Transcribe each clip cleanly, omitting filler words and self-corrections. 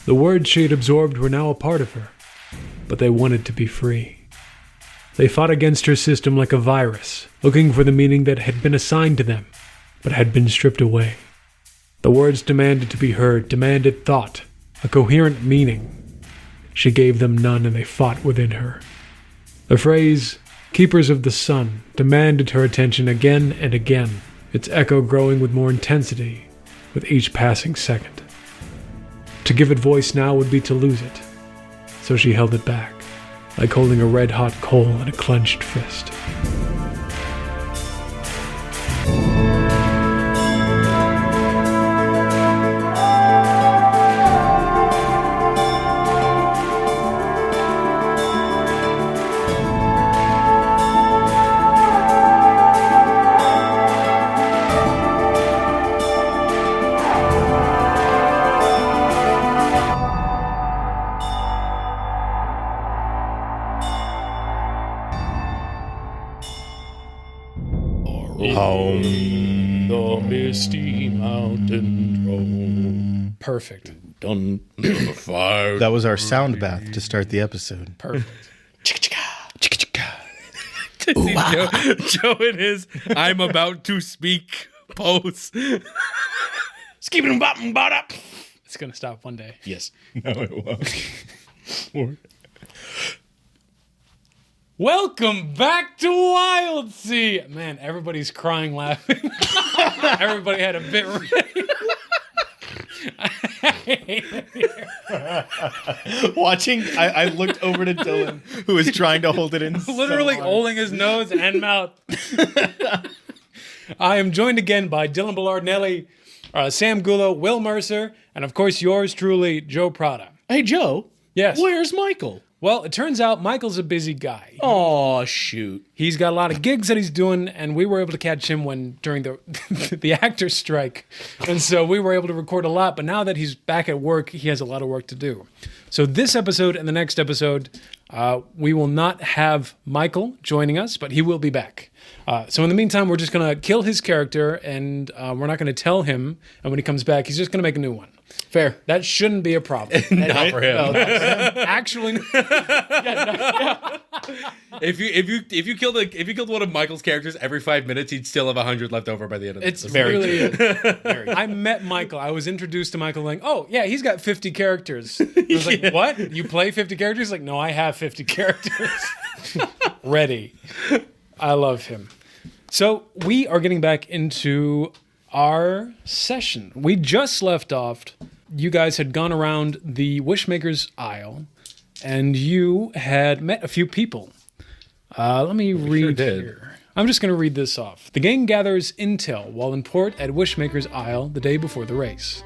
The words she had absorbed were now a part of her, but they wanted to be free. They fought against her system like a virus, looking for the meaning that had been assigned to them, but had been stripped away. The words demanded to be heard, demanded thought, a coherent meaning. She gave them none, and they fought within her. The phrase, "Keepers of the Sun," demanded her attention again and again, its echo growing with more intensity with each passing second. To give it voice now would be to lose it, so she held it back, like holding a red-hot coal in a clenched fist. The misty mountain road. Perfect. Done. Fire. That was our sound bath to start the episode. Perfect. Joe in his "I'm about to speak" pose. Skipping bottom bottom. It's going to stop one day. Yes. No, it won't. Welcome back to Wild Sea. Man, everybody's crying laughing. Everybody had a bit ready. Watching, I looked over to Dylan, who was trying to hold it in. Literally so holding his nose and mouth. I am joined again by Dylan Bellardinelli, Sam Gullo, Will Mercer, and of course yours truly, Joe Prada. Hey, Joe. Yes. Where's Michael? Well, it turns out Michael's a busy guy. Oh, shoot. He's got a lot of gigs that he's doing, and we were able to catch him during the the actor's strike. And so we were able to record a lot, but now that he's back at work, he has a lot of work to do. So this episode and the next episode, we will not have Michael joining us, but he will be back. So in the meantime, we're just going to kill his character, and we're not going to tell him, and when he comes back, he's just going to make a new one. Fair. That shouldn't be a problem. Not for him. No, actually, If you killed one of Michael's characters every 5 minutes, he'd still have 100 left over by the end of the it's really. I met Michael. I was introduced to Michael like, oh yeah, he's got 50 characters. I was like, what? You play 50 characters? He's like, no, I have 50 characters. Ready. I love him. So we are getting back into our session. We just left off. You guys had gone around the Wishmaker's Isle, and you had met a few people. Let me read here. I'm just going to read this off. The gang gathers intel while in port at Wishmaker's Isle the day before the race.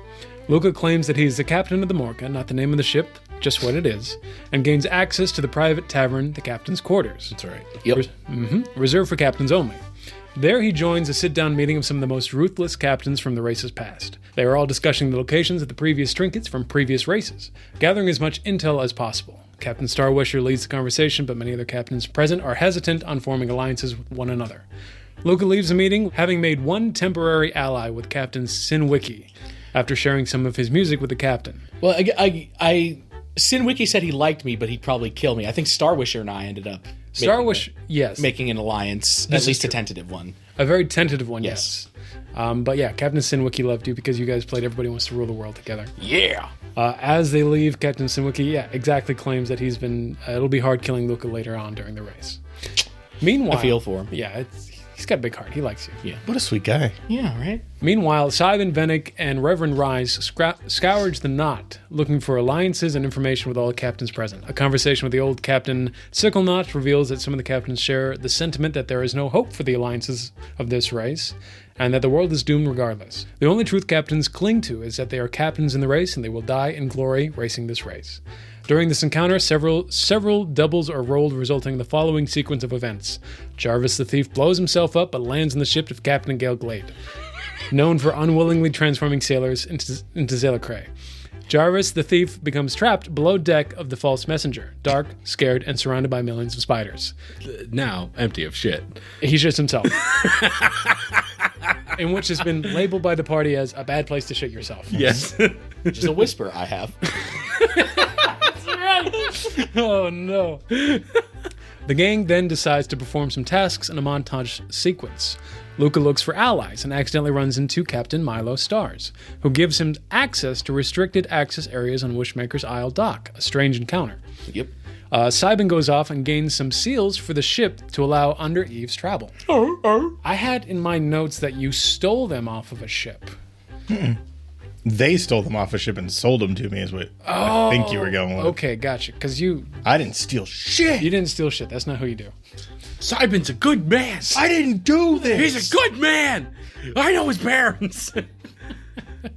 Luca claims that he is the captain of the Morca, not the name of the ship, just what it is, and gains access to the private tavern, the captain's quarters. That's right. Yep. Reserved for captains only. There he joins a sit-down meeting of some of the most ruthless captains from the race's past. They are all discussing the locations of the previous trinkets from previous races, gathering as much intel as possible. Captain Starwisher leads the conversation, but many other captains present are hesitant on forming alliances with one another. Luca leaves the meeting, having made one temporary ally with Captain Sinwiki, after sharing some of his music with the captain. Well, Sinwiki said he liked me, but he'd probably kill me. I think Starwisher and I ended up making an alliance, at least a tentative one. A very tentative one, yes. But yeah, Captain Sinwiki loved you because you guys played Everybody Wants to Rule the World together. Yeah! As they leave, Captain Sinwiki, exactly claims that he's been... it'll be hard killing Luca later on during the race. Meanwhile... I feel for him. Yeah, he's got a big heart. He likes you. Yeah. What a sweet guy. Yeah, right? Meanwhile, Cybin, Venick, and Reverend Rise scourge the knot, looking for alliances and information with all the captains present. A conversation with the old Captain Sicklenot reveals that some of the captains share the sentiment that there is no hope for the alliances of this race, and that the world is doomed regardless. The only truth captains cling to is that they are captains in the race, and they will die in glory racing this race. During this encounter, several doubles are rolled, resulting in the following sequence of events. Jarvis the Thief blows himself up, but lands in the ship of Captain Gale Glade, known for unwillingly transforming sailors into Zelacrae. Jarvis the Thief becomes trapped below deck of the False Messenger, dark, scared, and surrounded by millions of spiders. Now empty of shit. He shits himself. In which has been labeled by the party as a bad place to shit yourself. Yes. Just a whisper I have. Oh no. The gang then decides to perform some tasks in a montage sequence. Luca looks for allies and accidentally runs into Captain Milo Stars, who gives him access to restricted access areas on Wishmaker's Isle dock, a strange encounter. Yep. Cybin goes off and gains some seals for the ship to allow under Eve's travel. I had in my notes that you stole them off of a ship. They stole them off a ship and sold them to me is what I think you were going with. Okay, gotcha. Because I didn't steal shit. you didn't steal shit. That's not who you do. Cybin's a good man. I didn't do this. He's a good man. I know his parents.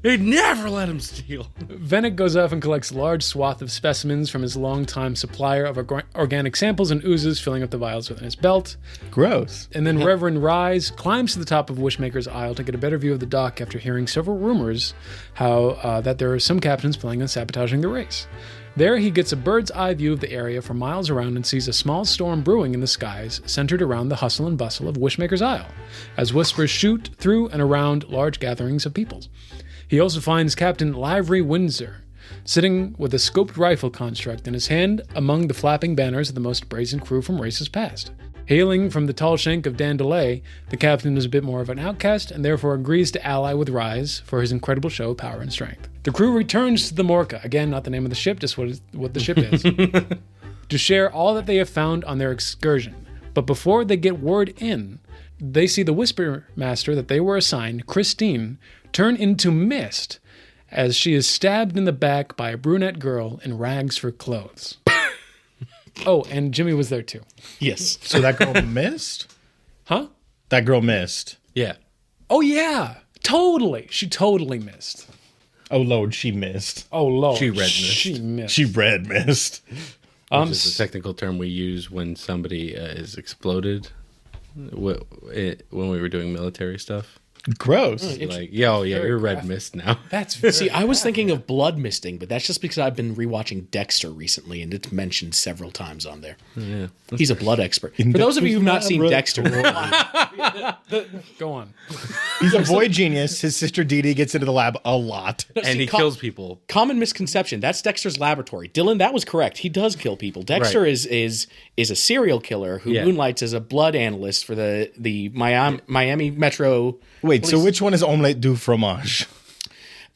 They'd never let him steal. Venick goes off and collects a large swath of specimens from his longtime supplier of organic samples and oozes, filling up the vials within his belt. Gross. And then Reverend Rise climbs to the top of Wishmaker's Isle to get a better view of the dock after hearing several rumors that there are some captains planning on sabotaging the race. There he gets a bird's eye view of the area for miles around and sees a small storm brewing in the skies centered around the hustle and bustle of Wishmaker's Isle, as whispers shoot through and around large gatherings of peoples. He also finds Captain Livery Windsor, sitting with a scoped rifle construct in his hand among the flapping banners of the most brazen crew from races past. Hailing from the tall shank of Dandalay, the captain is a bit more of an outcast and therefore agrees to ally with Rise for his incredible show of power and strength. The crew returns to the Morca, again, not the name of the ship, just what the ship is, to share all that they have found on their excursion. But before they get word in, they see the Whisper Master that they were assigned, Christine, turn into mist as she is stabbed in the back by a brunette girl in rags for clothes. Oh, and Jimmy was there too. Yes. So that girl missed? Huh? That girl missed. Yeah. Oh, yeah. Totally. She totally missed. Oh, Lord, she missed. Oh, Lord. She red missed. She missed. She red missed. Which is a technical term we use when somebody is exploded when we were doing military stuff. Gross. Like, you're red mist now. That's very See, I was thinking of blood misting, but that's just because I've been rewatching Dexter recently, and it's mentioned several times on there. Yeah. He's a blood expert. For those of you who've not seen Dexter, Go on. He's a boy genius. His sister Dee Dee gets into the lab a lot. And he kills people. Common misconception. That's Dexter's laboratory. Dylan, that was correct. He does kill people. Dexter is a serial killer who moonlights as a blood analyst for the Miami Metro. Wait, so which one is omelette du fromage?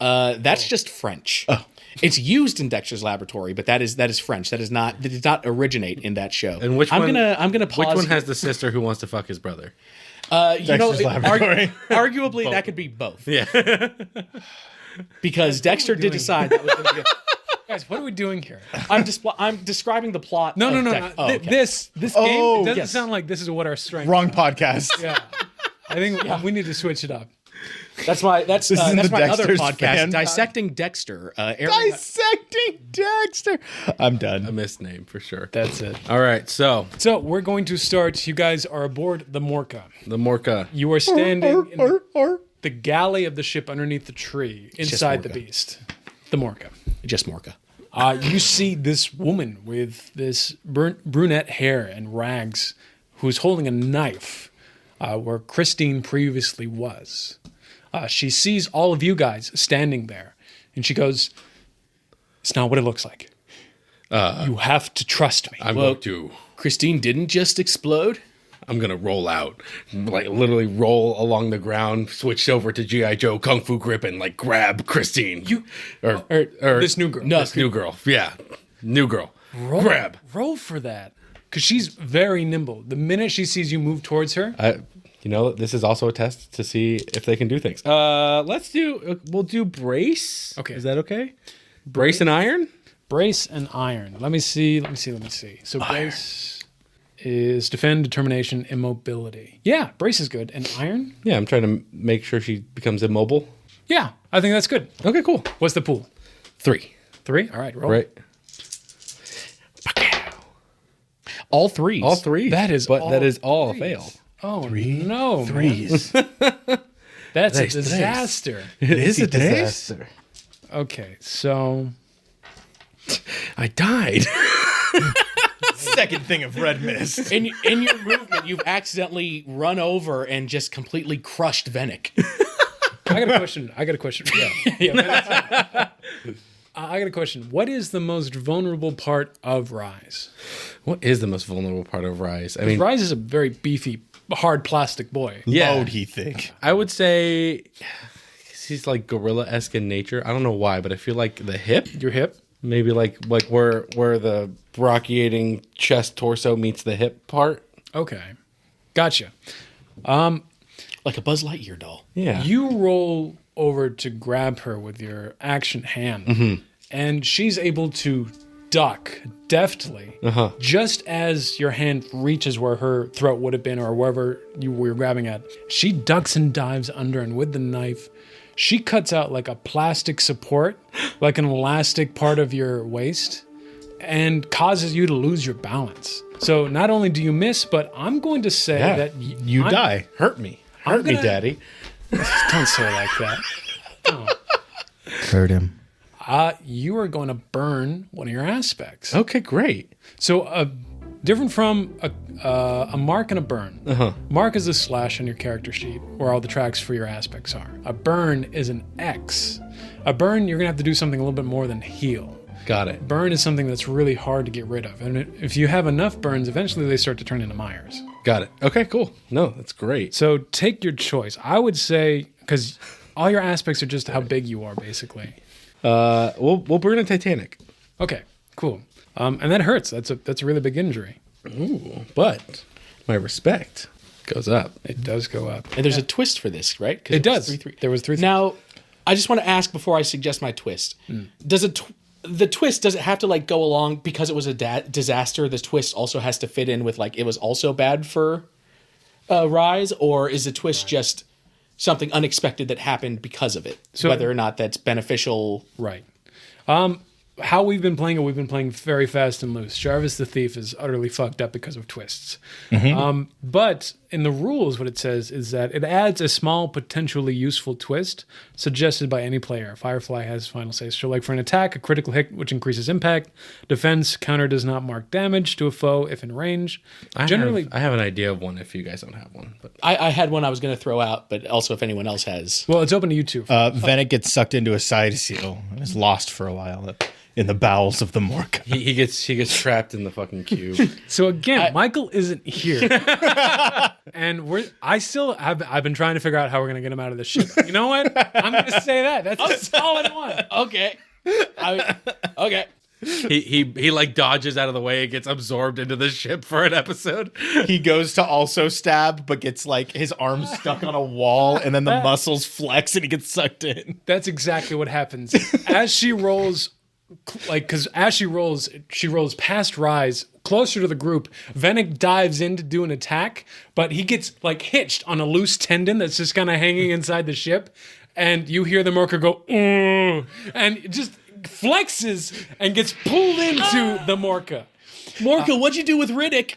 That's just French. Oh. It's used in Dexter's laboratory, but that is French. That did not originate in that show. And which I'm one? gonna pause. Which one has the sister who wants to fuck his brother? Dexter's laboratory. Arguably, that could be both. Yeah. Because Dexter did decide that was going to be. Guys, what are we doing here? I'm describing the plot. No. Oh, okay. This game, it doesn't yes. sound like this is what our strength Wrong is. podcast. Yeah. I think we need to switch it up. That's my other Dexter's podcast, fan Dissecting Dexter. Dissecting Dexter. I'm done. A misname for sure. That's it. All right, so So we're going to start. You guys are aboard the Morca. the Morca. You are standing in the galley of the ship underneath the tree inside the Morca. beast. The Morca. Just Morca. You see this woman with this brunette hair and rags who's holding a knife where Christine previously was. She sees all of you guys standing there, and she goes, "It's not what it looks like. You have to trust me." I'm going to. Christine didn't just explode. I'm gonna roll out, like literally roll along the ground, switch over to GI Joe Kung Fu grip, and like grab Christine. Or this new girl. This new girl. Yeah, new girl. Grab. Roll for that, because she's very nimble. The minute she sees you move towards her, This is also a test to see if they can do things. We'll do brace. Okay. Is that okay? Brace and iron? brace and iron. Let me see. So brace is defend, determination, immobility. Yeah, brace is good. And iron? Yeah, I'm trying to make sure she becomes immobile. Yeah, I think that's good. Okay, cool. What's the pool? 3. 3? All right, roll. Right. All threes. All 3. That is all a threes. fail. Oh, no. Threes. That's a disaster. It is a disaster. Okay, so I died. Second thing of red mist. In your movement, you've accidentally run over and just completely crushed Venick. I got a question. Yeah. I got a question. What is the most vulnerable part of Rise? What is the most vulnerable part of Rise? I mean, Rise is a very beefy, hard plastic boy. yeah, What would he think? I would say he's like gorilla-esque in nature. I don't know why, but I feel like the hip, Your hip? maybe like where the brachiating chest torso meets the hip part. Okay. Gotcha. Like a Buzz Lightyear doll. Yeah. You roll over to grab her with your action hand, and she's able to duck deftly, just as your hand reaches where her throat would have been or wherever you were grabbing at. She ducks and dives under, and with the knife, she cuts out like a plastic support, like an elastic part of your waist, and causes you to lose your balance. So not only do you miss, but I'm going to say that You die. Hurt me. Hurt me, gonna- daddy. Don't say it like that. Hurt him. You are going to burn one of your aspects. Okay, great. So, different from a mark and a burn. Mark is a slash on your character sheet where all the tracks for your aspects are. A burn is an X. A burn, you're going to have to do something a little bit more than heal. Got it. Burn is something that's really hard to get rid of. And if you have enough burns, eventually they start to turn into Myers. Got it. Okay, cool. No, that's great. So, take your choice. I would say, because all your aspects are just how big you are, basically. We'll burn a Titanic. Okay, cool. And that hurts. That's a really big injury. Ooh, but my respect goes up. It does go up. And there's a twist for this, right? 'Cause It was does. 3-3. There was 3-3. Now, I just want to ask before I suggest my twist. Does the twist, does it have to like go along because it was a disaster? The twist also has to fit in with like it was also bad for Rise, or is the twist just something unexpected that happened because of it? So- whether or not that's beneficial. Right. How we've been playing very fast and loose. Jarvis the Thief is utterly fucked up because of twists. But in the rules, what it says is that it adds a small, potentially useful twist suggested by any player. Firefly has final say. So, like for an attack, a critical hit which increases impact. Defense counter does not mark damage to a foe if in range. I Generally, have an idea of one if you guys don't have one. But I had one I was going to throw out, but also if anyone else has. well, it's open to you two. Venick gets sucked into a side seal and is lost for a while in the bowels of the Morca. he gets trapped in the fucking cube. So again, Michael isn't here, and I've been trying to figure out how we're gonna get him out of this ship. You know what? I'm gonna say that. That's a solid one. Okay. Okay. he like dodges out of the way and gets absorbed into the ship for an episode. He goes to also stab, but gets like his arm stuck on a wall, and then the muscles flex, and he gets sucked in. That's exactly what happens as she rolls. Because as she rolls past Rise, closer to the group. Venick dives in to do an attack, but he gets like hitched on a loose tendon that's just kind of hanging inside the ship, and you hear the Morca go, "Ugh," and it just flexes and gets pulled into the Morca. Morca, what'd you do with Riddick?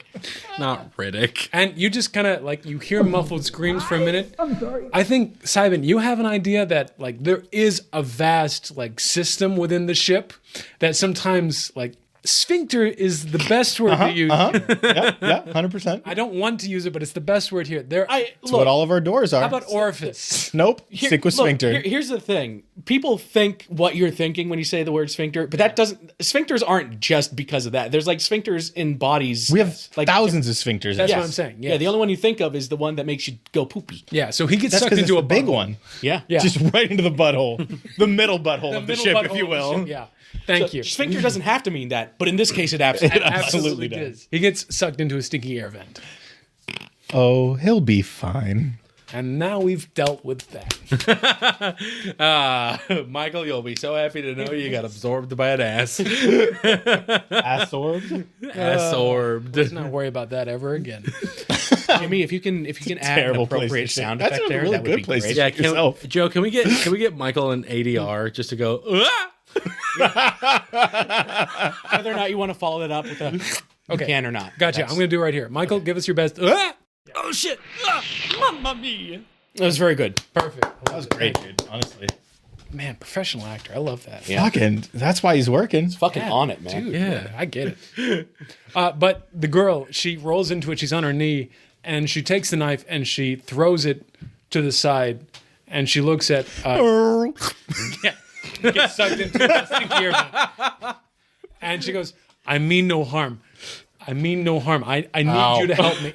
Not Riddick. And you just kind of like you hear muffled screams for a minute. I'm sorry. I think Cybin, you have an idea that like there is a vast like system within the ship that sometimes like sphincter is the best word to use. Yeah, 100%. I don't want to use it, but it's the best word here. There. That's what all of our doors are. How about orifice? Nope. Stick with sphincter. Here's the thing. People think what you're thinking when you say the word sphincter, but that doesn't. Sphincters aren't just because of that. There's like sphincters in bodies. We have like thousands of sphincters. That's Yes. what I'm saying. Yeah, Yes. the only one you think of is the one that makes you go poopy. Yeah, so he gets That's sucked because it's into the a big bubble. one. Yeah. Yeah. Just right into the butthole. The middle butthole of the middle ship, butthole if you of the will. ship, Yeah. Thank So you. sphincter doesn't have to mean that, but in this case, it absolutely. It absolutely does. does. He gets sucked into a sticky air vent. Oh, he'll be fine. And now we've dealt with that. Michael, you'll be so happy to know you got absorbed by an ass. Assorb? Absorbed. Let's not worry about that ever again. Jimmy, if you can add an Terrible place appropriate to sound sit. That's effect a there, really that would good be place great. to Yeah, yourself. Joe, can we get Michael an ADR just to go? Whether or not you want to follow that up with a Okay. can or not. Gotcha. I'm going to do it right here. Michael, give us your best. Ah! Oh shit! Mamma mia! That was very good. Perfect. That was great, dude. Honestly. Man, professional actor. I love that. Yeah. Fucking, that's why he's working. Fucking on it, man. Dude, yeah, I get it. But the girl, she rolls into it. She's on her knee, and she takes the knife and she throws it to the side, and she looks at. gets sucked into the stinky air vent. And she goes, I mean no harm. I mean no harm. I need you to help me.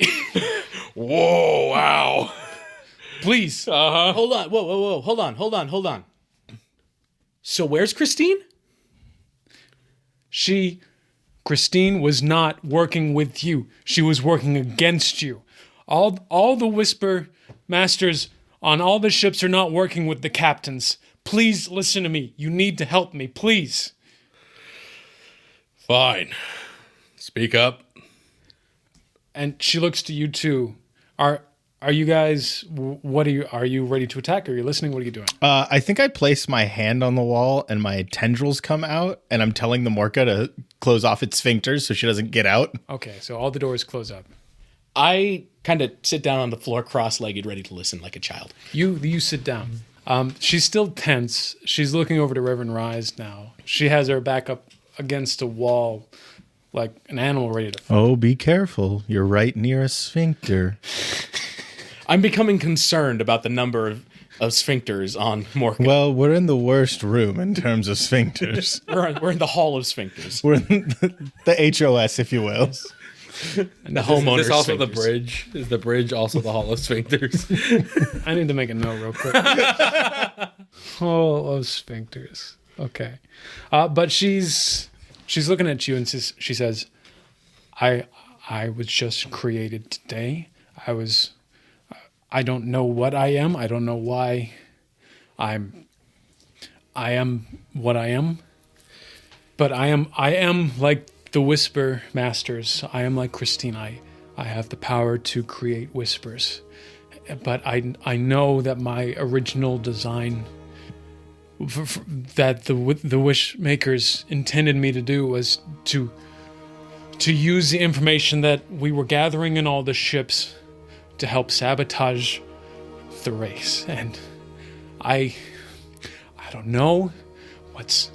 Whoa, wow. Please. Hold on. Whoa. Hold on. So where's Christine? Christine was not working with you. She was working against you. All the Whisper Masters on all the ships are not working with the captains. Please listen to me. You need to help me, please. Fine. Speak up. And she looks to you too. Are you guys? Are you ready to attack? Are you listening? What are you doing? I think I place my hand on the wall and my tendrils come out, and I'm telling the Morca to close off its sphincters so she doesn't get out. Okay, so all the doors close up. I kind of sit down on the floor, cross-legged, ready to listen like a child. You sit down. She's still tense. She's looking over to Reverend Rise now. She has her back up against a wall, like an animal ready to. Oh, be careful! You're right near a sphincter. I'm becoming concerned about the number of sphincters on Morca. Well, we're in the worst room in terms of sphincters. We're in the hall of sphincters. We're in the HOS, if you will. And the homeowner. Is this also sphincters. the bridge? Is the bridge also the Hall of Sphincters? I need to make a note real quick. Hall of sphincters. Okay, but she's looking at you and she says, "I was just created today. I don't know what I am. I don't know why I am what I am. But I am like the Whisper Masters. I am like Christine. I have the power to create whispers. But I know that my original design that the wish makers intended me to do was to use the information that we were gathering in all the ships to help sabotage the race. And I don't know what's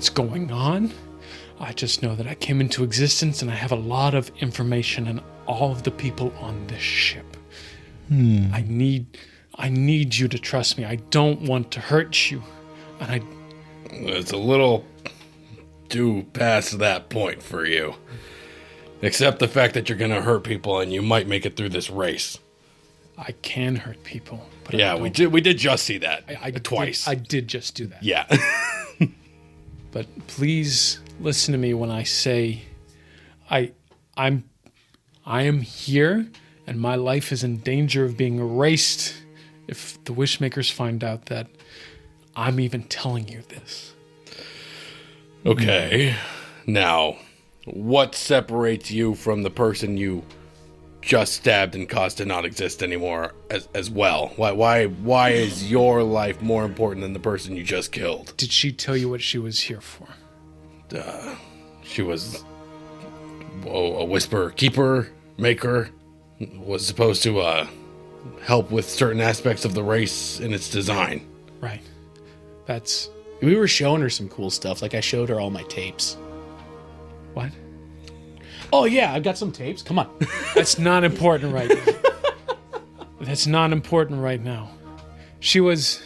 going on. I just know that I came into existence and I have a lot of information on all of the people on this ship. I need you to trust me. I don't want to hurt you. And It's a little too past that point for you. Except the fact that you're going to hurt people and you might make it through this race. I can hurt people. But Yeah, we did just see that twice. I did just do that. Yeah. But please listen to me when I say I am here and my life is in danger of being erased if the Wishmakers find out that I'm even telling you this. Okay. Now, what separates you from the person you just stabbed and caused to not exist anymore as well? Why is your life more important than the person you just killed? Did she tell you what she was here for? She was a whisper keeper, maker, was supposed to help with certain aspects of the race in its design. Right. That's... We were showing her some cool stuff. Like I showed her all my tapes. What? Oh yeah, I've got some tapes. Come on. That's not important right now. That's not important right now. She was...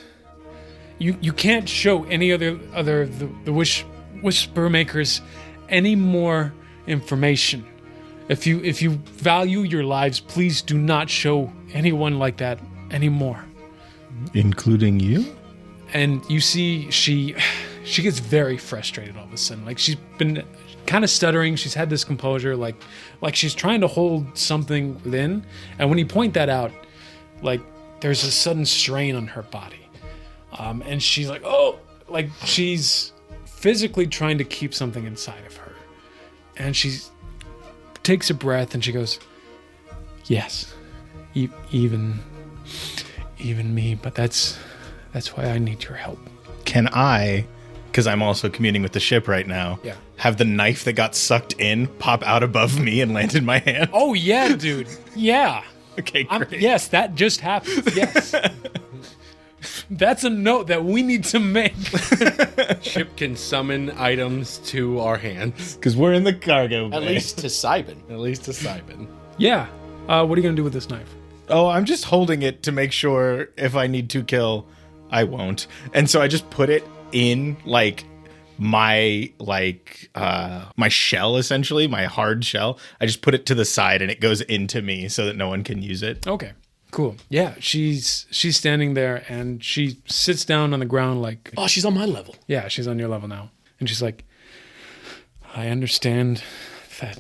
You can't show any other the whisper makers any more information. If you value your lives, please do not show anyone like that anymore. Including you? And you see she gets very frustrated all of a sudden. Like she's been kind of stuttering. She's had this composure, like she's trying to hold something within. And when you point that out, like there's a sudden strain on her body. And she's like, oh, like she's physically trying to keep something inside of her. And she takes a breath and she goes, yes, even me, but that's why I need your help. Can I, because I'm also communing with the ship right now, Yeah. have the knife that got sucked in pop out above me and land in my hand? Oh yeah, dude. Yeah. Okay, great. Yes, that just happened. Yes. That's a note that we need to make. Ship can summon items to our hands. Because we're in the cargo bay. At least to Cybin. At least to Cybin. Yeah. What are you going to do with this knife? Oh, I'm just holding it to make sure if I need to kill, I won't. And so I just put it in like my my shell, essentially my hard shell. I just put it to the side and it goes into me so that no one can use it. Okay, cool. Yeah, she's standing there and she sits down on the ground like, Oh, she's on my level. yeah, she's on your level now. And she's like, I understand that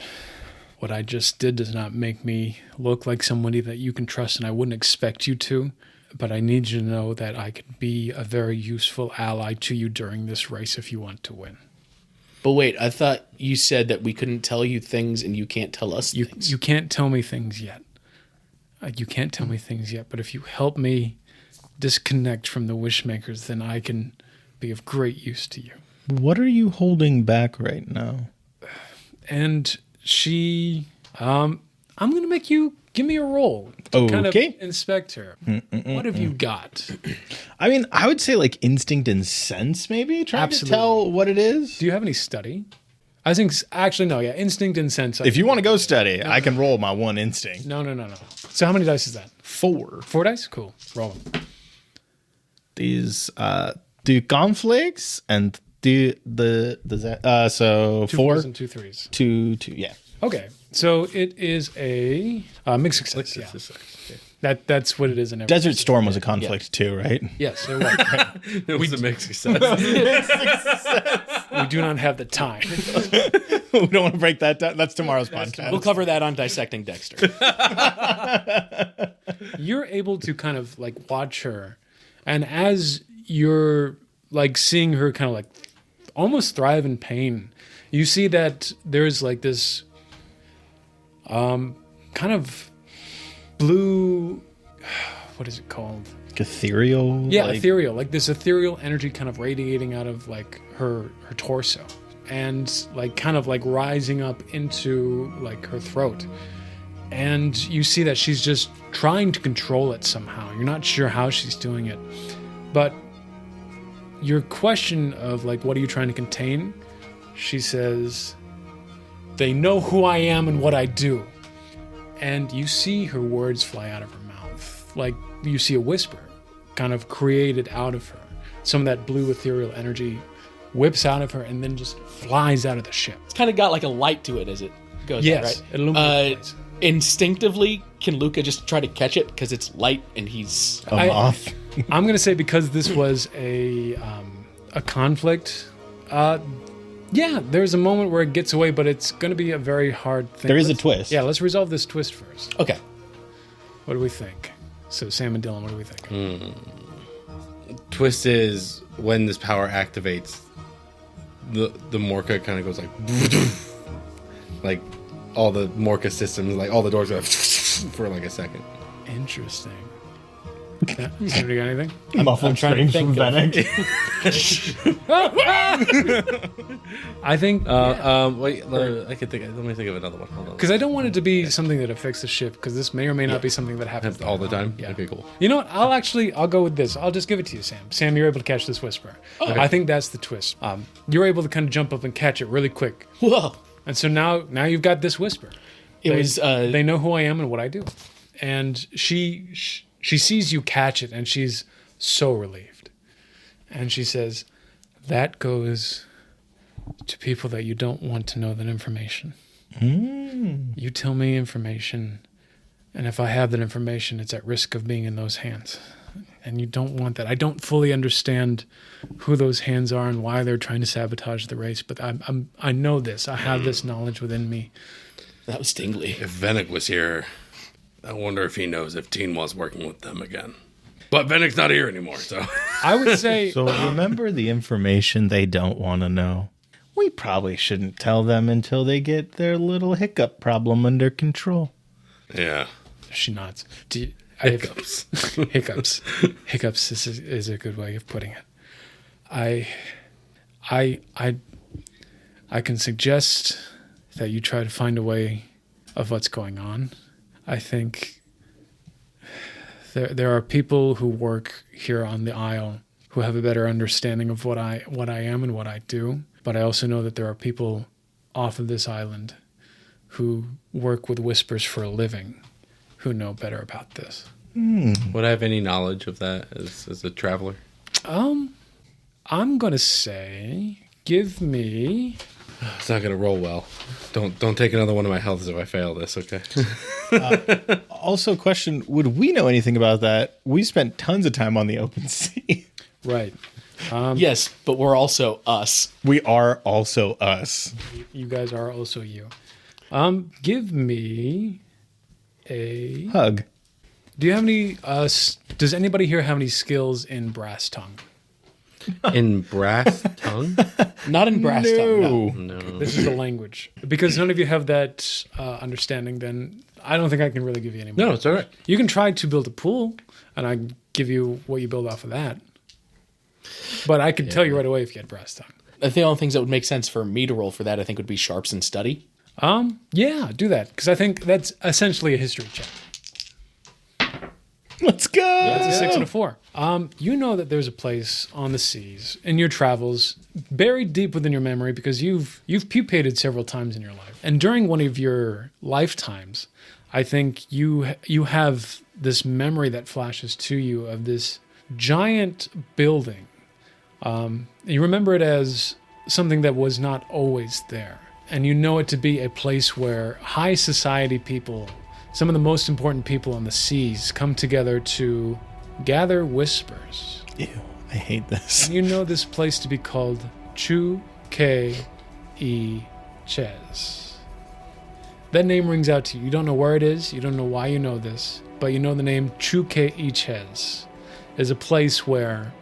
what I just did does not make me look like somebody that you can trust, and I wouldn't expect you to. But I need you to know that I could be a very useful ally to you during this race if you want to win. But wait, I thought you said that we couldn't tell you things and you can't tell us things. You can't tell me things yet. You can't tell me things yet, but if you help me disconnect from the Wishmakers, then I can be of great use to you. What are you holding back right now? And she, I'm going to make you give me a roll to kind of Okay. inspect her. What have you got? I mean, I would say like instinct and sense, maybe trying Absolutely. to tell what it is. Do you have any study? I think, actually, no, yeah, instinct and sense. If you want to go study, I can roll my one instinct. No. So how many dice is that? 4. 4 dice? Cool. Roll them. These do conflicts and do so 2 4, fours and 2 threes. 2, yeah. Okay. So it is a mixed success. Yeah. That's what it is in every. Desert Storm was a conflict too, right? Yes, it was. It was a mixed success. We do not have the time. We don't want to break that down. That's tomorrow's podcast. We'll cover that on Dissecting Dexter. You're able to kind of like watch her, and as you're like seeing her kind of like almost thrive in pain, you see that there's like this kind of blue, what is it called? Ethereal. Yeah, ethereal. Like this ethereal energy kind of radiating out of like her torso and like kind of like rising up into like her throat. And you see that she's just trying to control it somehow. You're not sure how she's doing it. But your question of like, what are you trying to contain? She says, they know who I am and what I do. And you see her words fly out of her mouth. Like you see a whisper kind of created out of her. Some of that blue ethereal energy whips out of her and then just flies out of the ship. It's kind of got like a light to it as it goes. Yes, right? it illuminates. Instinctively, can Luca just try to catch it because it's light and he's? A moth. I'm going to say because this was a conflict, yeah, there's a moment where it gets away, but it's going to be a very hard thing. There is a twist. Yeah, let's resolve this twist first. Okay. What do we think? So Sam and Dylan, what do we think? Twist is when this power activates, the Morca kind of goes like all the Morca systems, like all the doors go for like a second. Interesting. Yeah, somebody got anything? Muffled trying to screams from think Venick. I think Wait, I can think. Let me think of another one. Hold on. because I don't want it to be something that affects the ship because this may or may not be something that happens All the time. Yeah. Okay, cool. You know what? I'll go with this. I'll just give it to you, Sam. Sam, you're able to catch this whisper. I think that's the twist. You're able to kind of jump up and catch it really quick, Whoa. and so now you've got this whisper. They Know who I am and what I do, and she sees you catch it, and she's so relieved, and she says, "That goes to people that you don't want to know that information. You tell me information, and if I have that information, it's at risk of being in those hands, and you don't want that. I don't fully understand who those hands are and why they're trying to sabotage the race, but I know this. I have this knowledge within me." That was tingly. If Venick was here, I wonder if he knows if Teen was working with them again. But Venick's not here anymore, so. I would say So remember the information they don't want to know. We probably shouldn't tell them until they get their little hiccup problem under control. Yeah. she nods. Hiccups. Hiccups. Hiccups is a good way of putting it. I can suggest that you try to find a way of what's going on. I think there are people who work here on the Isle who have a better understanding of what I am and what I do. But I also know that there are people off of this island who work with whispers for a living who know better about this. Would I have any knowledge of that as a traveler? I'm going to say, give me... It's not gonna roll well. Don't take another one of my healths if I fail this, okay? Also, question: would we know anything about that? We spent tons of time on the open sea. Right. Yes, but we're also us. We are also us. You guys are also you. Give me a... Hug. Do you have any... does anybody here have any skills in brass tongue? In brass tongue? Not in brass tongue. No. No. This is the language. Because none of you have that understanding, then I don't think I can really give you any more. No, it's all right. You can try to build a pool, and I can give you what you build off of that. But I could tell you right away if you had brass tongue. I think the only things that would make sense for me to roll for that, I think, would be sharps and study. Yeah, do that. Because I think that's essentially a history check. Let's go. That's a 6 and a 4. You know that there's a place on the seas in your travels, buried deep within your memory, because you've pupated several times in your life. And during one of your lifetimes, I think you have this memory that flashes to you of this giant building. You remember it as something that was not always there. And you know it to be a place where high society people, some of the most important people on the seas, come together to gather whispers. Ew, I hate this. You know this place to be called Chu Ke E Ches. That name rings out to you. You don't know where it is. You don't know why you know this. But you know the name Chu Ke E Ches is a place where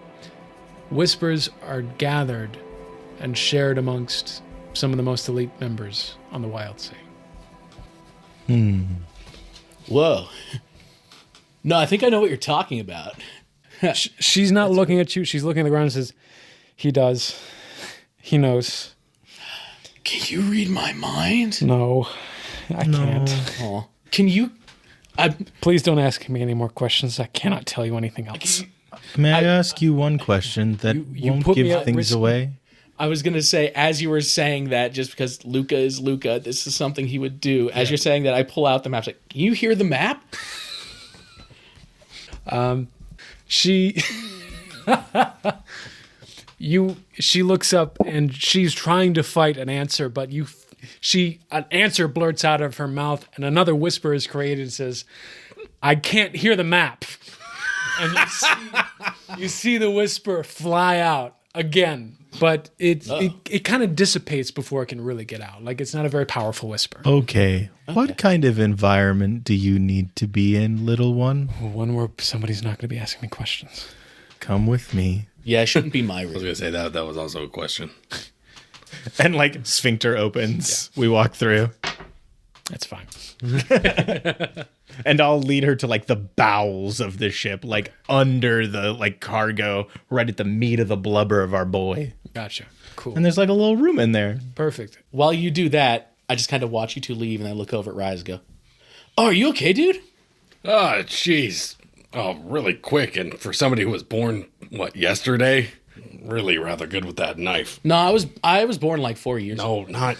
whispers are gathered and shared amongst some of the most elite members on the Wild Sea. Whoa. No, I think I know what you're talking about. She's not looking at you. She's looking at the ground and says, he does. He knows. Can you read my mind? No, I can't. Oh. Can you... Please don't ask me any more questions. I cannot tell you anything else. May I ask you one question that you won't put me give at things risk. away? I was going to say, as you were saying that, just because Luca is Luca, this is something he would do. As you're saying that, I pull out the map. Like, can you hear the map? She looks up and she's trying to fight an answer, but an answer blurts out of her mouth and another whisper is created and says, I can't hear the map. And you see the whisper fly out again, but it kind of dissipates before it can really get out. Like, it's not a very powerful whisper. Okay. What kind of environment do you need to be in, little one? One where somebody's not going to be asking me questions. Come with me. Yeah, it shouldn't be my I was room. gonna say that was also a question. And like sphincter opens. We walk through. That's fine. And I'll lead her to like the bowels of the ship, like under the like cargo, right at the meat of the blubber of our boy. Gotcha. Cool. And there's like a little room in there. Perfect. While you do that, I just kind of watch you two leave, and I look over at Rise and go, oh, are you okay, dude? Oh, jeez. Oh, really quick. And for somebody who was born, yesterday? Really rather good with that knife. No, I was born like 4 years ago. No, not...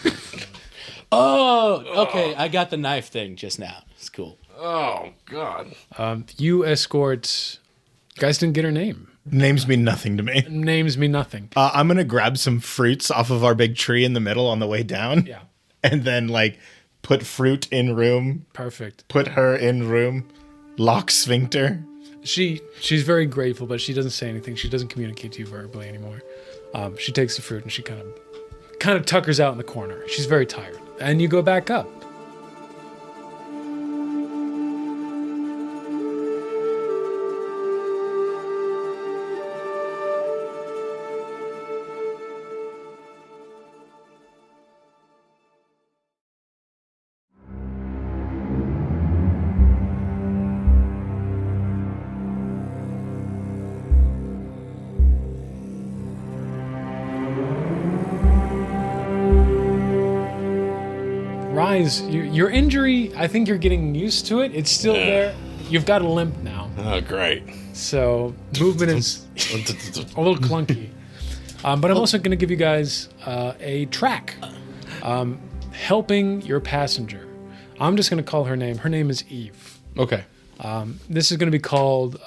Oh, okay. I got the knife thing just now. It's cool. Oh, God. You escort... Guys didn't get her name. Names mean nothing to me. Names mean nothing. I'm going to grab some fruits off of our big tree in the middle on the way down. Yeah. And then like put fruit in room, Perfect. put her in room, lock sphincter. She's very grateful, but she doesn't say anything. She doesn't communicate to you verbally anymore. She takes the fruit and she kind of tuckers out in the corner. She's very tired. And you go back up. Rise, your injury, I think you're getting used to it. It's still there. You've got a limp now. Oh, great. So movement is a little clunky. But I'm also going to give you guys a track. Helping your passenger. I'm just going to call her name. Her name is Eve. Okay. This is going to be called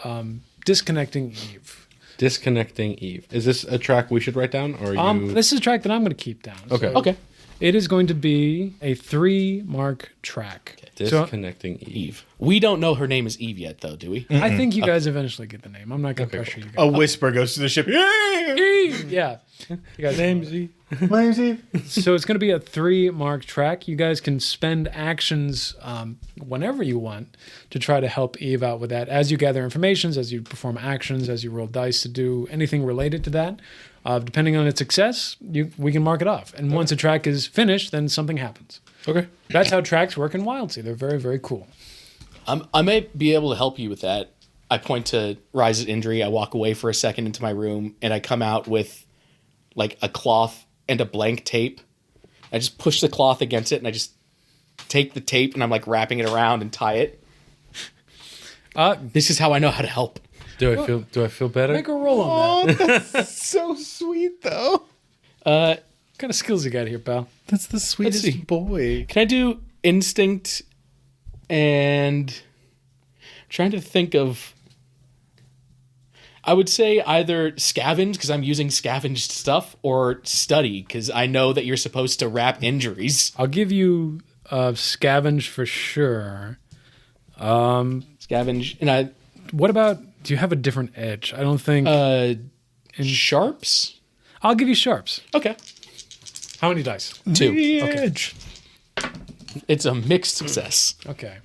Disconnecting Eve. Disconnecting Eve. Is this a track we should write down, or you? This is a track that I'm going to keep down. Okay. So Okay. it is going to be a 3-mark track. So Disconnecting Eve. We don't know her name is Eve yet, though, do we? I think you guys eventually get the name. I'm not going to pressure you A guys. whisper goes to the ship. Yeah. You guys names. So it's going to be a 3-mark track. You guys can spend actions whenever you want to try to help Eve out with that. As you gather information, as you perform actions, as you roll dice to do anything related to that, depending on its success, we can mark it off. And once a track is finished, then something happens. Okay. That's how tracks work in Wildsea. They're very, very cool. I may be able to help you with that. I point to Rise's injury. I walk away for a second into my room, and I come out with like a cloth and a blank tape. I just push the cloth against it, and I just take the tape, and I'm like wrapping it around and tie it. This is how I know how to help. Do I feel better? Make a roll on that. That's so sweet, though. What kind of skills you got here, pal? That's the see. sweetest boy. Can I do instinct and I'm trying to think of I would say either scavenge because I'm using scavenged stuff or study because I know that you're supposed to wrap injuries. I'll give you scavenge for sure. Scavenge and What about, do you have a different edge? I don't think. sharps? I'll give you sharps. Okay. How many dice? 2. Okay. It's a mixed success. Okay.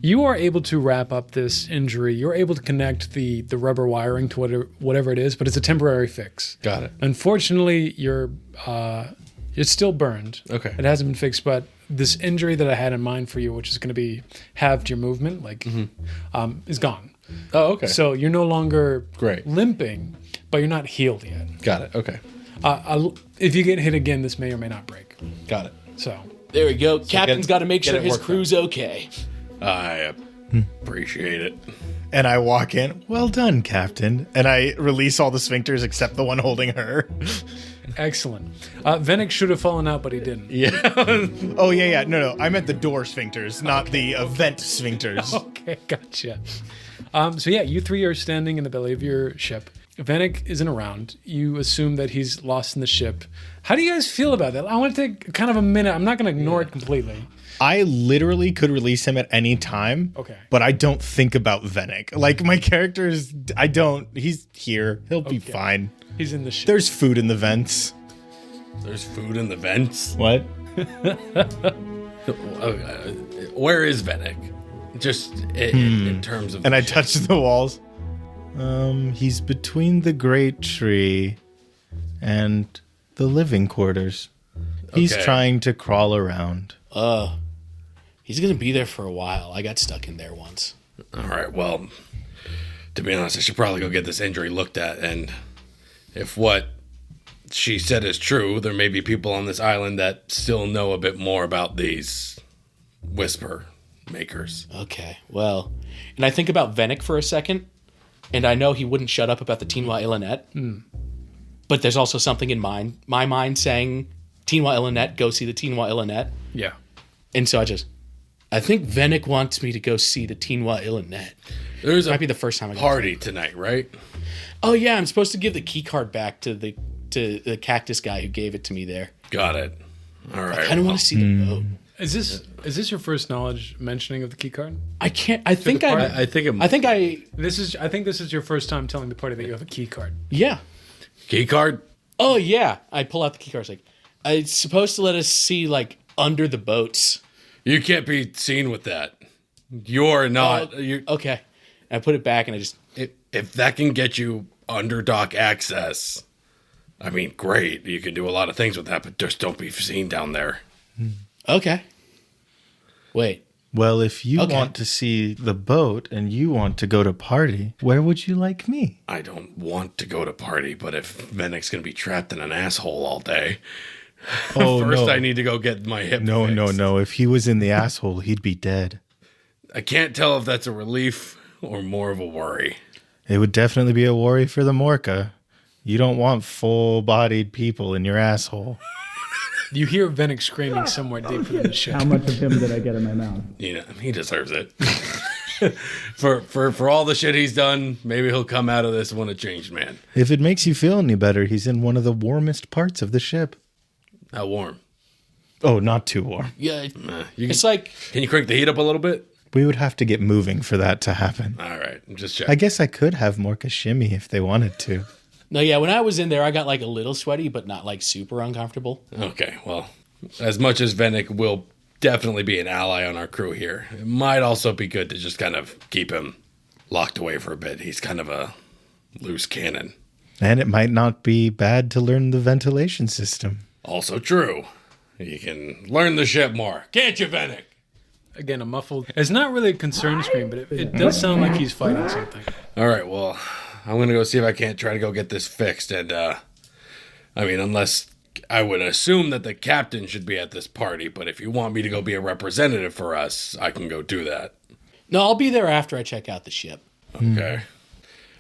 You are able to wrap up this injury. You're able to connect the rubber wiring to whatever it is, but it's a temporary fix. Got it. Unfortunately, it's still burned. Okay. It hasn't been fixed, but this injury that I had in mind for you, which is going to be halved your movement, is gone. Oh, okay. So you're no longer Great. limping, but you're not healed yet. Got it. Okay. If you get hit again, this may or may not break. Got it. So There we go. Captain's got to make get sure it his worked crew's okay. I appreciate it. And I walk in. Well done, Captain. And I release all the sphincters except the one holding her. excellent. Venick should have fallen out, but he didn't. Yeah. Oh, yeah. No. I meant the door sphincters, not the event sphincters. Okay, gotcha. So yeah, you three are standing in the belly of your ship. Venick isn't around. You assume that he's lost in the ship. How do you guys feel about that? I want to take kind of a minute. I'm not going to ignore it completely. I literally could release him at any time. Okay. But I don't think about Venick. Like, my character is... He's here. He'll be fine. He's in the ship. There's food in the vents. There's food in the vents. What? Where is Venick? Just in terms of. And I touch the walls. He's between the great tree and the living quarters. He's Okay. trying to crawl around. He's going to be there for a while. I got stuck in there once. All right. Well, to be honest, I should probably go get this injury looked at. And if what she said is true, there may be people on this island that still know a bit more about these whisper makers. Okay, well, and I think about Venick for a second, and I know he wouldn't shut up about the Tinwa Ilanet. But there's also something in my mind saying, Tinwa Ilanet, go see the Tinwa Ilanet. Yeah. And so I think Venick wants me to go see the Tinwa Ilanet. There's a Might be the first time I go. party tonight, right? Oh yeah, I'm supposed to give the key card back to the cactus guy who gave it to me there. Got it. All right. I kind of want to see the boat. Is this your first knowledge mentioning of the key card? I can't. I think party? I think I think this is your first time telling the party that you have a key card. Yeah. key card. Oh yeah. I pull out the key card. It's like it's supposed to let us see like under the boats. You can't be seen with that. You're not. You're, Okay. And I put it back and I just. if that can get you underdock access, I mean, great. You can do a lot of things with that, but just don't be seen down there. Okay. Wait. Well, if you Okay. want to see the boat and you want to go to party, where would you like me? I don't want to go to party, but if Venick's going to be trapped in an asshole all day, Oh, first no. I need to go get my hip No. fixed. If he was in the asshole, he'd be dead. I can't tell if that's a relief or more of a worry. It would definitely be a worry for the Morca. You don't want full-bodied people in your asshole. You hear Venick screaming somewhere deep within the ship. How much of him did I get in my mouth? You know, he deserves it. For all the shit he's done, maybe he'll come out of this one a changed man. If it makes you feel any better, he's in one of the warmest parts of the ship. How warm? Oh, not too warm. Yeah, It's like Can you crank the heat up a little bit? We would have to get moving for that to happen. All right, just check. I guess I could have Morca shimmy if they wanted to. no, yeah. When I was in there, I got like a little sweaty, but not like super uncomfortable. Okay, well, as much as Venick will definitely be an ally on our crew here, it might also be good to just kind of keep him locked away for a bit. He's kind of a loose cannon. And it might not be bad to learn the ventilation system. Also true. You can learn the ship more. Can't you, Venick? Again, a muffled. It's not really a concern scream, but it does sound like he's fighting something. All right, well, I'm going to go see if I can't try to go get this fixed. And, unless I would assume that the captain should be at this party. But if you want me to go be a representative for us, I can go do that. No, I'll be there after I check out the ship. Okay.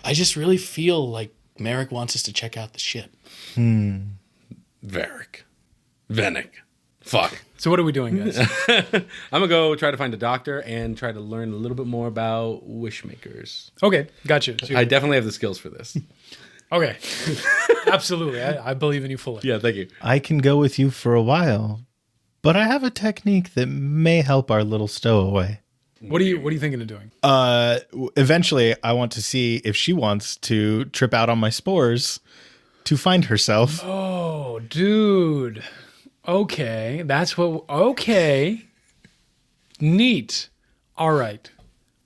I just really feel like Merrick wants us to check out the ship. Venick. Fuck. So what are we doing, guys? I'm going to go try to find a doctor and try to learn a little bit more about wishmakers. Okay, gotcha. So I definitely have the skills for this. okay, absolutely. I believe in you fully. Yeah, thank you. I can go with you for a while, but I have a technique that may help our little stowaway. What are you thinking of doing? Eventually, I want to see if she wants to trip out on my spores to find herself. Oh, dude. Okay, that's what. Okay, neat. All right.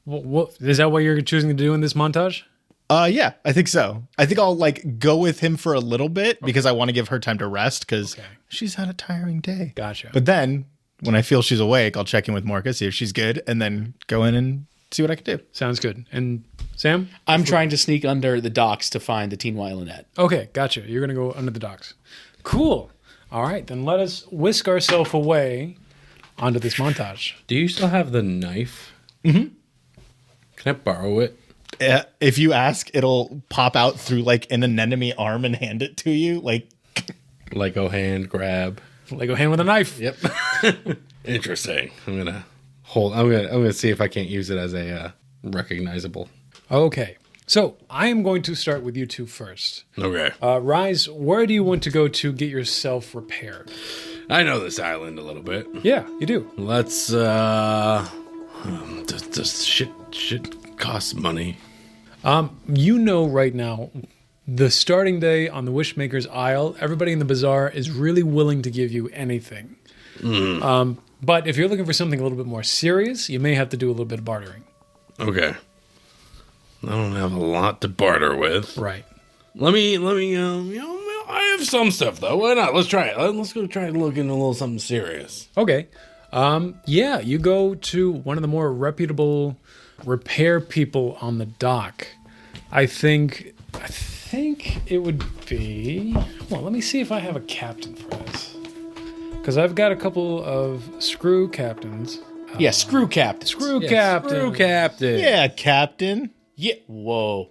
What is that? What you're choosing to do in this montage? Yeah, I think so. I think I'll like go with him for a little bit because I want to give her time to rest because she's had a tiring day. Gotcha. But then when I feel she's awake, I'll check in with Morca, see if she's good, and then go in and see what I can do. Sounds good. And Sam? I'm trying to sneak under the docks to find the Teen Wildlanette. Okay, gotcha. You're gonna go under the docks. Cool. All right, then let us whisk ourselves away onto this montage. Do you still have the knife? Mm-hmm. Can I borrow it? If you ask, it'll pop out through like an anemone arm and hand it to you. Like Lego hand grab. Lego hand with a knife. Yep. Interesting. I'm gonna see if I can't use it as a recognizable. Okay. So I am going to start with you two first. Okay. Rise, where do you want to go to get yourself repaired? I know this island a little bit. Yeah, you do. Let's does shit costs money. You know right now, the starting day on the Wishmaker's Isle, everybody in the bazaar is really willing to give you anything. But if you're looking for something a little bit more serious, you may have to do a little bit of bartering. Okay. I don't have a lot to barter with. Right. Let me I have some stuff though. Why not? Let's try it. Let's go try looking a little something serious. Okay. Yeah, you go to one of the more reputable repair people on the dock. I think it would be... Well, let me see if I have a captain for this. Because I've got a couple of screw captains. Yeah, screw captain. Screw captain. Screw captain. yeah, Captain. Yeah. Whoa.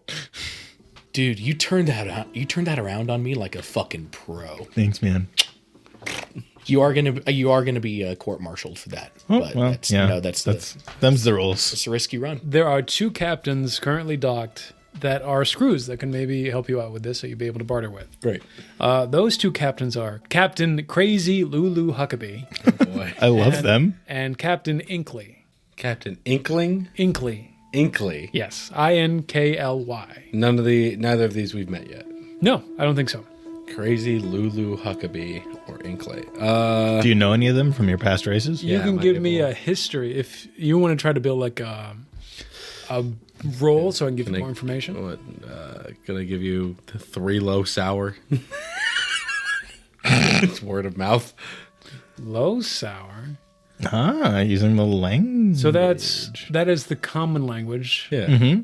Dude, you turned that around on me like a fucking pro. Thanks, man. You are gonna be court-martialed for that. But Well, that's, yeah, that's them's the rules. it's a risky run. There are two captains currently docked that are screws that can maybe help you out with this, so you'll be able to barter with. Great. Those two captains are Captain Crazy Lulu Huckabee Oh boy. I love them. and Captain Inkley. Captain Inkling? Inkley. Inkley. Yes, Inkly. Neither of these we've met yet. No, I don't think so. Crazy Lulu Huckabee or Inkley. Do you know any of them from your past races? You Yeah, can might give be me able a history if you want to try to build like a roll, so I can give you more information. What? Can I give you the 3 low sour? It's word of mouth. Low sour. Using the language. So that is the common language. Yeah.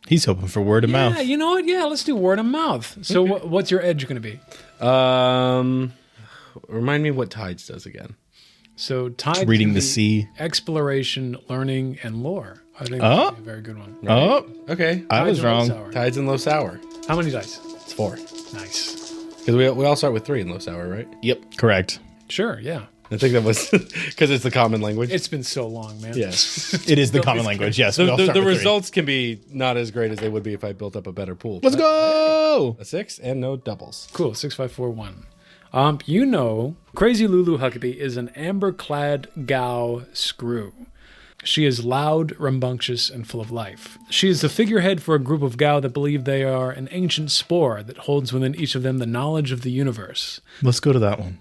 He's hoping for word of mouth. Yeah, you know what? Yeah, let's do word of mouth. So what's your edge going to be? Remind me what Tides does again. So tied reading to the sea. Exploration, learning, and lore. I think that's a very good one. Oh, Okay. I was Tides and low wrong. sour. Tides and low sour. How many dice? It's 4. Nice. Because we all start with 3 in low sour, right? Yep. Correct. Sure, yeah. I think that was because it's the common language. It's been so long, man. Yes. It is the common language. Yes. we all The start with three. results can be not as great as they would be if I built up a better pool. Let's go. A 6 and no doubles. Cool. 6541. You know, Crazy Lulu Huckabee is an amber-clad Gao screw. She is loud, rambunctious, and full of life. She is the figurehead for a group of Gao that believe they are an ancient spore that holds within each of them the knowledge of the universe. Let's go to that one.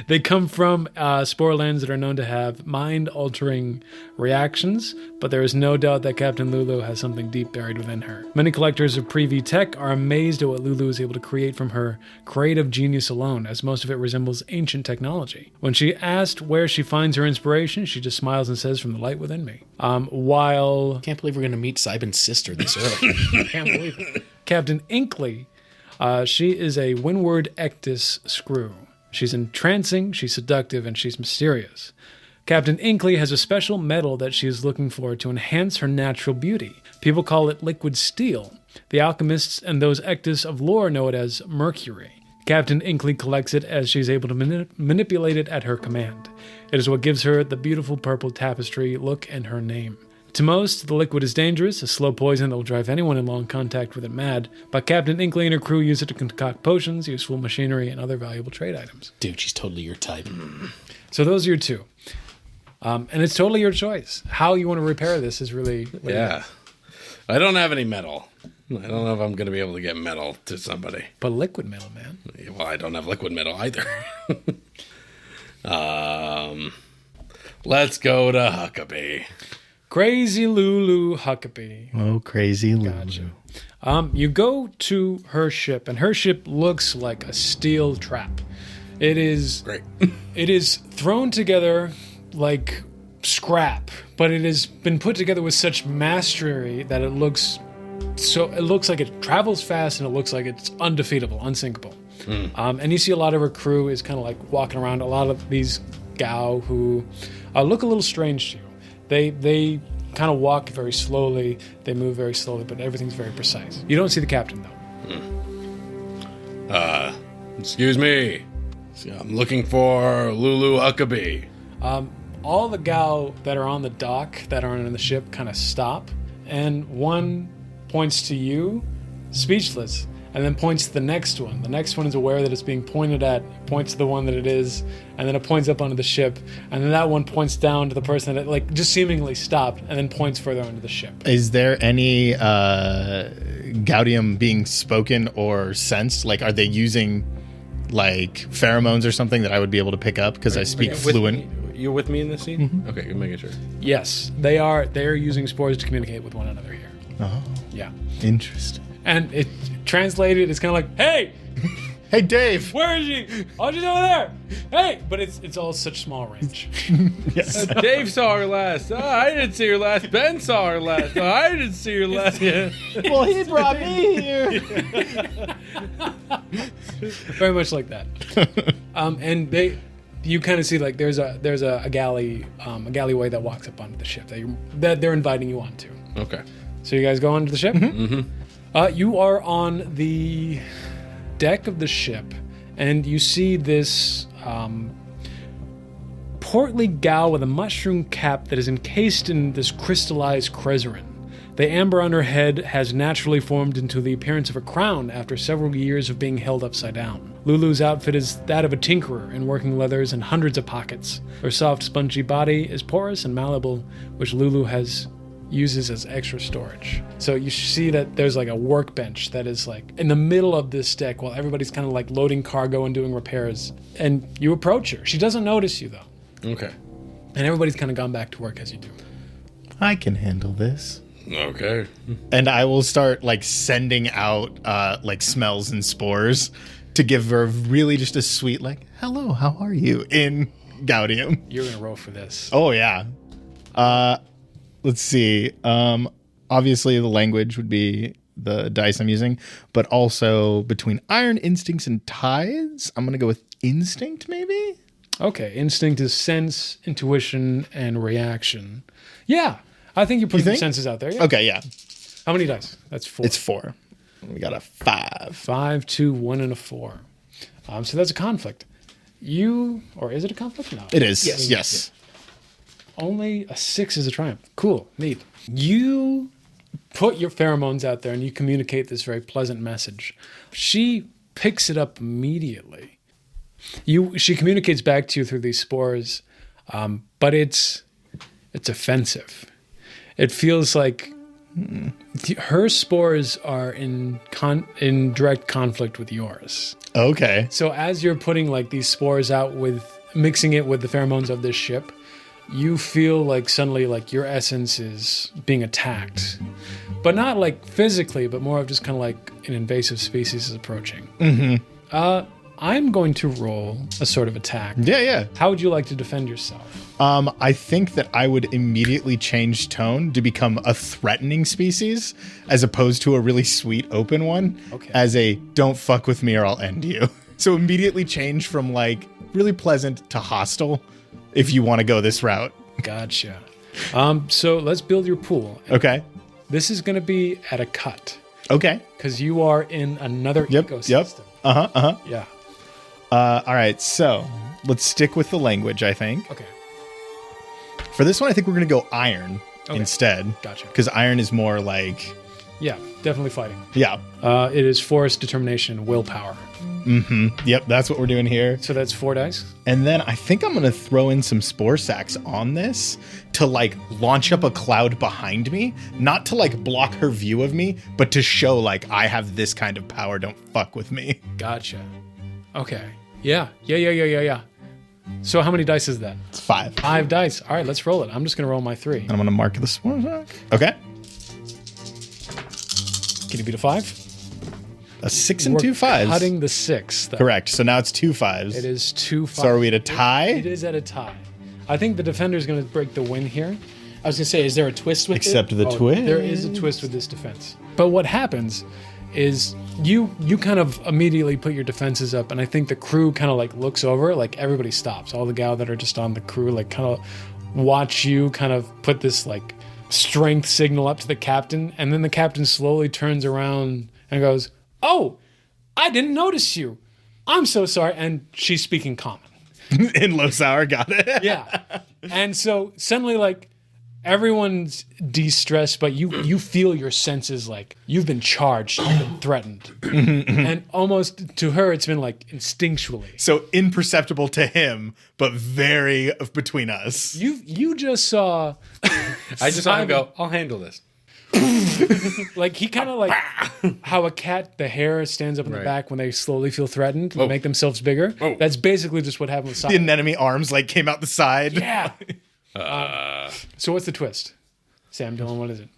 They come from spore lands that are known to have mind-altering reactions, but there is no doubt that Captain Lulu has something deep buried within her. Many collectors of Preview tech are amazed at what Lulu is able to create from her creative genius alone, as most of it resembles ancient technology. When she asked where she finds her inspiration, she just smiles and says, "From the light within me." While Can't believe we're going to meet Cybin's sister this early. can't believe it. Captain Inkley, she is a windward ectus screw. She's entrancing, she's seductive, and she's mysterious. Captain Inkley has a special metal that she is looking for to enhance her natural beauty. People call it liquid steel. The alchemists and those ectus of lore know it as mercury. Captain Inkley collects it as she's able to manipulate it at her command. It is what gives her the beautiful purple tapestry look and her name. To most, the liquid is dangerous, a slow poison that will drive anyone in long contact with it mad, but Captain Inkley and her crew use it to concoct potions, useful machinery, and other valuable trade items. Dude, she's totally your type. So those are your two. And it's totally your choice. How you want to repair this is really... Yeah. I don't have any metal. I don't know if I'm going to be able to get metal to somebody. But liquid metal, man. Well, I don't have liquid metal either. Let's go to Huckabee. Crazy Lulu Huckabee. Oh, crazy Lulu. Gotcha. You go to her ship, and her ship looks like a steel trap. It is Great. It is thrown together like scrap, but it has been put together with such mastery that it looks like it travels fast, and it looks like it's undefeatable, unsinkable. And you see a lot of her crew is kind of like walking around. A lot of these Gao who look a little strange to you. They kind of walk very slowly. They move very slowly, but everything's very precise. You don't see the captain, though. Excuse me. I'm looking for Lulu Huckabee. All the Gao that are on the dock, that are on the ship, kind of stop, and one points to you, speechless, and then points to the next one. The next one is aware that it's being pointed at, points to the one that it is, and then it points up onto the ship, and then that one points down to the person that like just seemingly stopped, and then points further onto the ship. Is there any Gaudium being spoken or sensed? Like, are they using like pheromones or something that I would be able to pick up because I speak fluent? You're with me in this scene? Mm-hmm. Okay, you're making sure. Yes, they are using spores to communicate with one another here. Oh, Yeah. interesting. And it translated, it's kind of like, hey, Hey, Dave. where is she? Oh, she's over there. Hey, but it's all such small range. Yes. Dave saw her last. Oh, I didn't see her last. Ben saw her last. Oh, I didn't see her last. Yeah. Well, he brought me here. Very much like that. And you kind of see like there's a galley, a galleyway that walks up onto the ship that they're inviting you onto. Okay. So you guys go onto the ship. You are on the deck of the ship, and you see this portly Gao with a mushroom cap that is encased in this crystallized crezerin. The amber on her head has naturally formed into the appearance of a crown after several years of being held upside down. Lulu's outfit is that of a tinkerer in working leathers and hundreds of pockets. Her soft, spongy body is porous and malleable, which Lulu uses as extra storage. So you see that there's like a workbench that is like in the middle of this deck while everybody's kind of like loading cargo and doing repairs. And you approach her. She doesn't notice you though. Okay. And everybody's kind of gone back to work as you do. I can handle this. Okay. And I will start like sending out like smells and spores to give her really just a sweet like, hello, how are you in Gaudium. You're going to roll for this. Oh, yeah. Let's see. Obviously, the language would be the dice I'm using, but also between iron instincts and tides, I'm going to go with instinct, maybe? Okay, instinct is sense, intuition, and reaction. Yeah, I think you're putting your senses out there. Yeah. Okay, yeah. How many dice? That's 4. It's 4. We got a 5. 5, 2, 1, and a 4. So that's a conflict. Or is it a conflict? No. It is. Yes. Only a 6 is a triumph. Cool. Neat. You put your pheromones out there and you communicate this very pleasant message. She picks it up immediately. She communicates back to you through these spores, but it's offensive. It feels like her spores are in direct conflict with yours. Okay. So as you're putting like these spores out mixing it with the pheromones of this ship, you feel like suddenly like your essence is being attacked. But not like physically, but more of just kind of like an invasive species is approaching. Mm-hmm. I'm going to roll a sort of attack. Yeah. How would you like to defend yourself? I think that I would immediately change tone to become a threatening species as opposed to a really sweet open one. Okay. As a don't fuck with me or I'll end you. So immediately change from like really pleasant to hostile if you want to go this route. Gotcha. So let's build your pool. Okay. This is going to be at a cut. Okay. Because you are in another ecosystem. Yep. Yeah. All right. So let's stick with the language, I think. Okay. For this one, I think we're going to go iron instead. Gotcha. Because iron is more like... Yeah, definitely fighting. Yeah. It is force, determination, and willpower. Mm-hmm. Yep, that's what we're doing here. So that's 4 dice. And then I think I'm going to throw in some spore sacks on this to like launch up a cloud behind me. Not to like block her view of me, but to show like I have this kind of power. Don't fuck with me. Gotcha. Okay. Yeah. So how many dice is that? It's 5. 5 dice. All right, let's roll it. I'm just going to roll my 3. And I'm going to mark the spore sack. Okay. Can you beat a 5? A 6 and 2 5s. Cutting the 6. Though. Correct. So now it's 2 5s. It is 2 5s. So are we at a tie? It is at a tie. I think the defender is going to break the win here. I was going to say, is there a twist with Except it? the twist. There is a twist with this defense. But what happens is you kind of immediately put your defenses up, and I think the crew kind of like looks over, like everybody stops. All the gal that are just on the crew like kind of watch you kind of put this like strength signal up to the captain, and then the captain slowly turns around and goes, "Oh, I didn't notice you. I'm so sorry." And she's speaking common. In low sour, got it. Yeah. And so suddenly like everyone's de-stressed, but you feel your senses like you've been charged, you've been threatened. And almost to her, it's been like instinctually. So imperceptible to him, but very between us. You just saw. I just saw him go, I'll handle this. Like he kind of like how a cat, the hair stands up in the Right. back when they slowly feel threatened and make themselves bigger. Oh. That's basically just what happened with The Cybin. anemone arms like came out the side. Yeah. So what's the twist? Sam Dillon, what is it?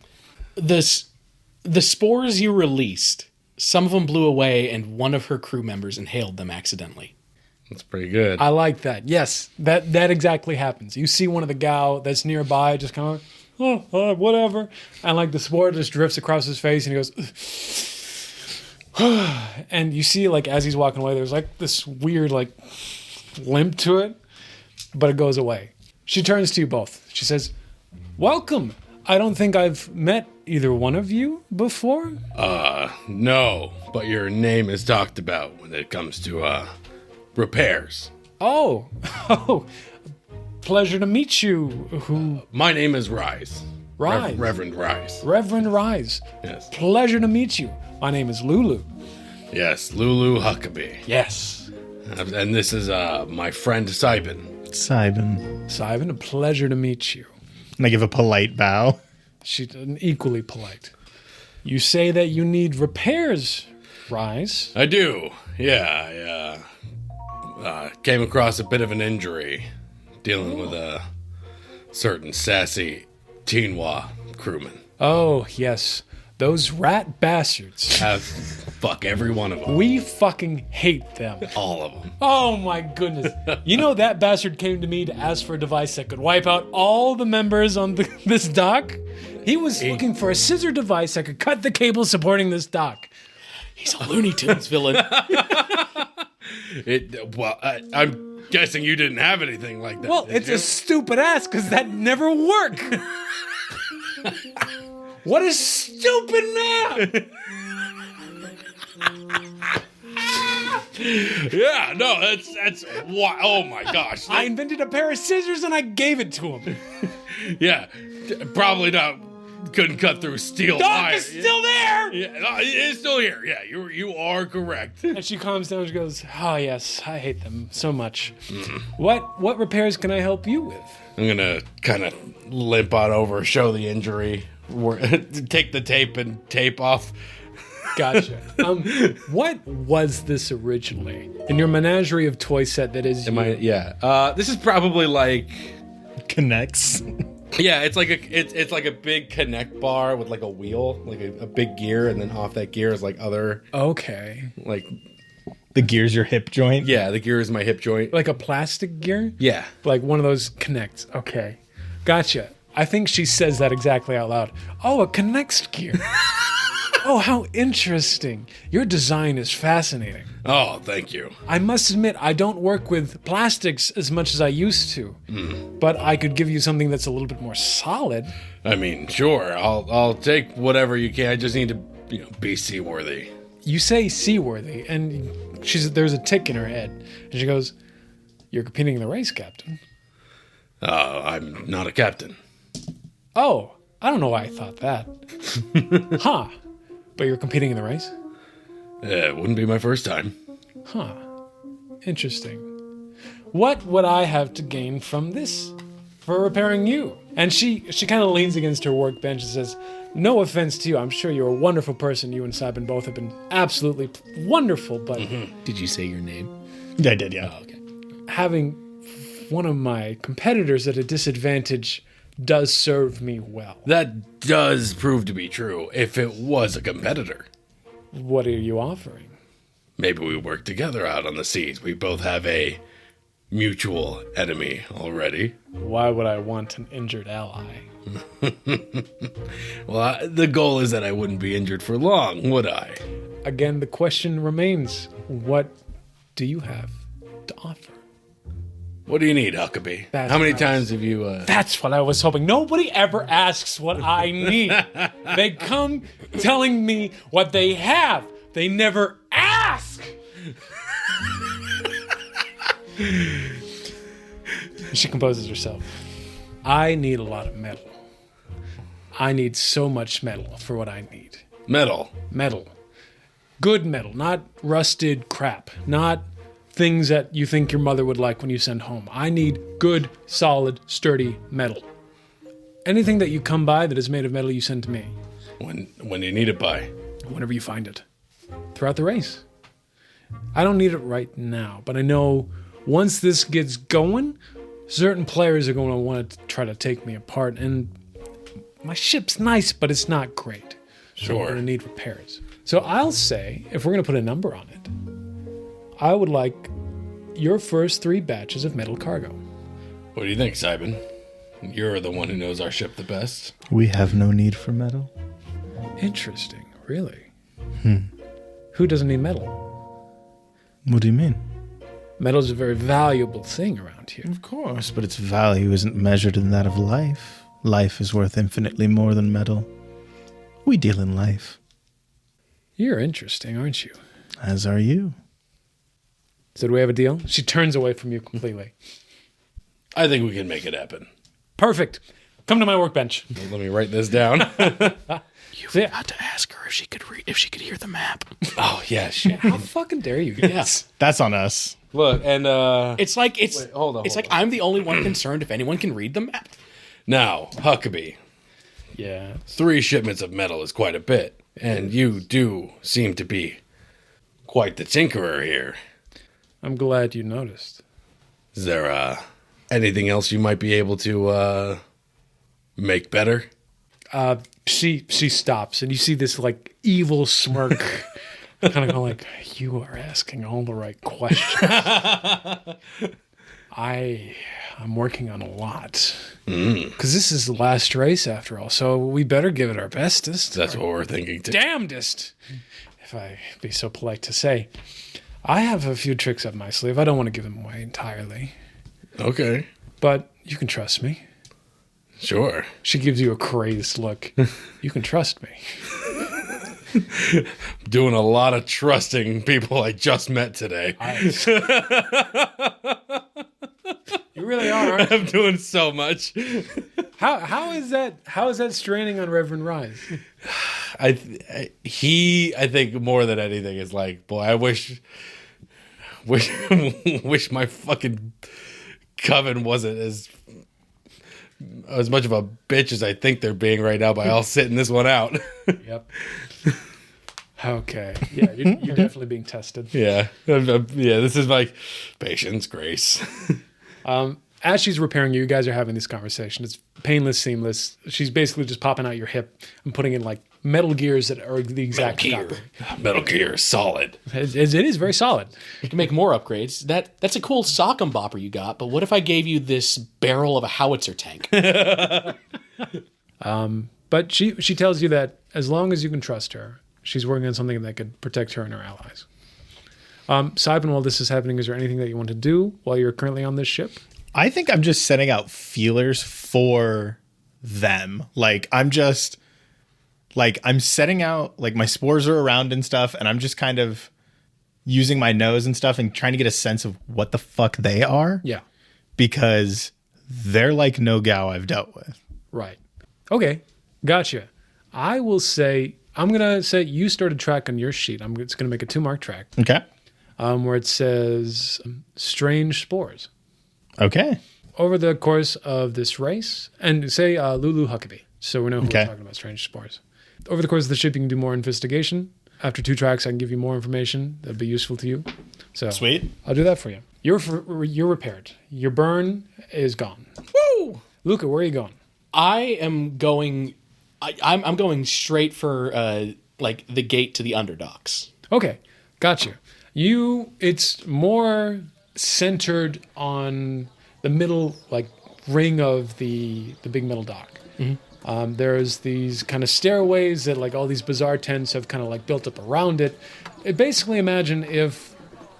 The spores you released, some of them blew away, and one of her crew members inhaled them accidentally. That's pretty good. I like that. Yes, that exactly happens. You see one of the gal that's nearby just kind of, whatever. And like the spore just drifts across his face and he goes, and you see like as he's walking away, there's like this weird like limp to it, but it goes away. She turns to you both. She says, "Welcome. I don't think I've met either one of you before." No, but your name is talked about when it comes to repairs. Oh, pleasure to meet you. Who? My name is Rise. Rise. Reverend Rise. Reverend Rise. Yes. Pleasure to meet you. My name is Lulu. Yes, Lulu Huckabee. Yes. And this is my friend Cybin. Cybin, a pleasure to meet you. And I give a polite bow. She's equally polite. You say that you need repairs, Rise. I do. Yeah, I came across a bit of an injury dealing with a certain sassy Teenwa crewman. Oh, yes. Those rat bastards. Fuck every one of them. We fucking hate them. All of them. Oh my goodness. You know that bastard came to me to ask for a device that could wipe out all the members on this dock? He was looking for a scissor device that could cut the cable supporting this dock. He's a Looney Tunes villain. I'm guessing you didn't have anything like that. Well, did it's you? a stupid ass because that never worked. What a stupid man! Yeah, no, that's why. Oh my gosh. I invented a pair of scissors and I gave it to him. Yeah, probably not. Couldn't cut through steel. Doc wire. is still there. Yeah, no, it's still here. Yeah, you are correct. And she calms down. She goes, "Oh yes, I hate them so much. What repairs can I help you with?" I'm gonna kind of limp on over, show the injury, take the tape and tape off. Gotcha. What was this originally in your menagerie of toy set that is? Yeah. This is probably like. Connects. Yeah, it's like a big connect bar with like a wheel, like a big gear, and then off that gear is like other Okay. like The gear's your hip joint. yeah, the gear is my hip joint. Like a plastic gear? Yeah. Like one of those connects. Okay. Gotcha. I think she says that exactly out loud. Oh, a connects gear. Oh, how interesting. Your design is fascinating. Oh, thank you. I must admit, I don't work with plastics as much as I used to. But I could give you something that's a little bit more solid. I mean, sure, I'll take whatever you can. I just need to, be seaworthy. You say seaworthy, and there's a tick in her head. And she goes, "You're competing in the race, Captain." I'm not a captain. Oh, I don't know why I thought that. Huh. But you're competing in the race? It wouldn't be my first time. Huh. Interesting. What would I have to gain from this for repairing you? And she kind of leans against her workbench and says, "No offense to you. I'm sure you're a wonderful person. You and Cybin both have been absolutely wonderful, but Did you say your name? I did, yeah. Oh, okay. having one of my competitors at a disadvantage does serve me well." That does prove to be true if it was a competitor. What are you offering? Maybe we work together out on the seas. We both have a mutual enemy already. Why would I want an injured ally? Well, the goal is that I wouldn't be injured for long, would I? Again, the question remains, what do you have to offer? What do you need, Huckabee? That's How many nice. times have you... That's what I was hoping. Nobody ever asks what I need. They come telling me what they have. They never ask. She composes herself. I need a lot of metal. I need so much metal for what I need. Metal. Metal. Good metal, not rusted crap. Not things that you think your mother would like when you send home. I need good, solid, sturdy metal. Anything that you come by that is made of metal, you send to me. When do you need it by? Whenever you find it. Throughout the race. I don't need it right now, but I know once this gets going, certain players are going to want to try to take me apart, and my ship's nice, but it's not great. So Sure. I'm going to need repairs. So I'll say, if we're going to put a number on it, I would like your first 3 batches of metal cargo. What do you think, Cybin? You're the one who knows our ship the best. We have no need for metal. Interesting, really. Who doesn't need metal? What do you mean? Metal is a very valuable thing around here. Of course, but its value isn't measured in that of life. Life is worth infinitely more than metal. We deal in life. You're interesting, aren't you? As are you. So do we have a deal? She turns away from you completely. I think we can make it happen. Perfect. Come to my workbench. Let me write this down. You forgot to ask her if she could hear the map. Oh, yeah, shit. How fucking dare you guys? Yes. That's on us. Look, and It's like hold on, It's hold like I'm the only one concerned if anyone can read the map. now, Huckabee, Yeah. 3 shipments of metal is quite a bit, and you do seem to be quite the tinkerer here. I'm glad you noticed. Is there anything else you might be able to make better? She stops, and you see this like evil smirk, kind of going like, "You are asking all the right questions." I'm working on a lot because this is the last race after all, so we better give it our bestest. That's what we're thinking too. Damnedest, if I be so polite to say. I have a few tricks up my sleeve. I don't want to give them away entirely, Okay, but you can trust me. sure. She gives you a crazed look. You can trust me. Doing a lot of trusting people I just met today. You really are, aren't you? I'm doing so much. How is that straining on Reverend Rise? I think more than anything is like, boy, I wish my fucking coven wasn't as much of a bitch as I think they're being right now by all sitting this one out. Yep. Okay. Yeah, you're definitely being tested. Yeah. This is like patience, grace. As she's repairing you, you guys are having this conversation. It's painless, seamless. She's basically just popping out your hip and putting in like metal gears that are the exact copy. Metal Gear, solid. It is very solid. You can make more upgrades. That's a cool sock and bopper you got, but what if I gave you this barrel of a howitzer tank? But she tells you that as long as you can trust her, she's working on something that could protect her and her allies. Cybin, while this is happening, is there anything that you want to do while you're currently on this ship? I think I'm just setting out feelers for them. Like I'm setting out, like my spores are around and stuff, and I'm just kind of using my nose and stuff and trying to get a sense of what the fuck they are. Yeah. Because they're like no gal I've dealt with. Right. Okay. Gotcha. I'm going to say you started track on your sheet. It's going to make a 2-mark track. Okay. Where it says strange spores. Okay. Over the course of this race, and say Lulu Huckabee, so we know who we're talking about, strange spores. Over the course of the ship, you can do more investigation. After 2 tracks, I can give you more information that'll be useful to you. So Sweet. I'll do that for you. You're repaired. Your burn is gone. Woo! Luca, where are you going? I am going. I'm going straight for like the gate to the underdocks. Okay, got you. It's more centered on the middle, like ring of the big metal dock. Mm-hmm. There's these kind of stairways that like all these bizarre tents have kind of like built up around it. Basically imagine if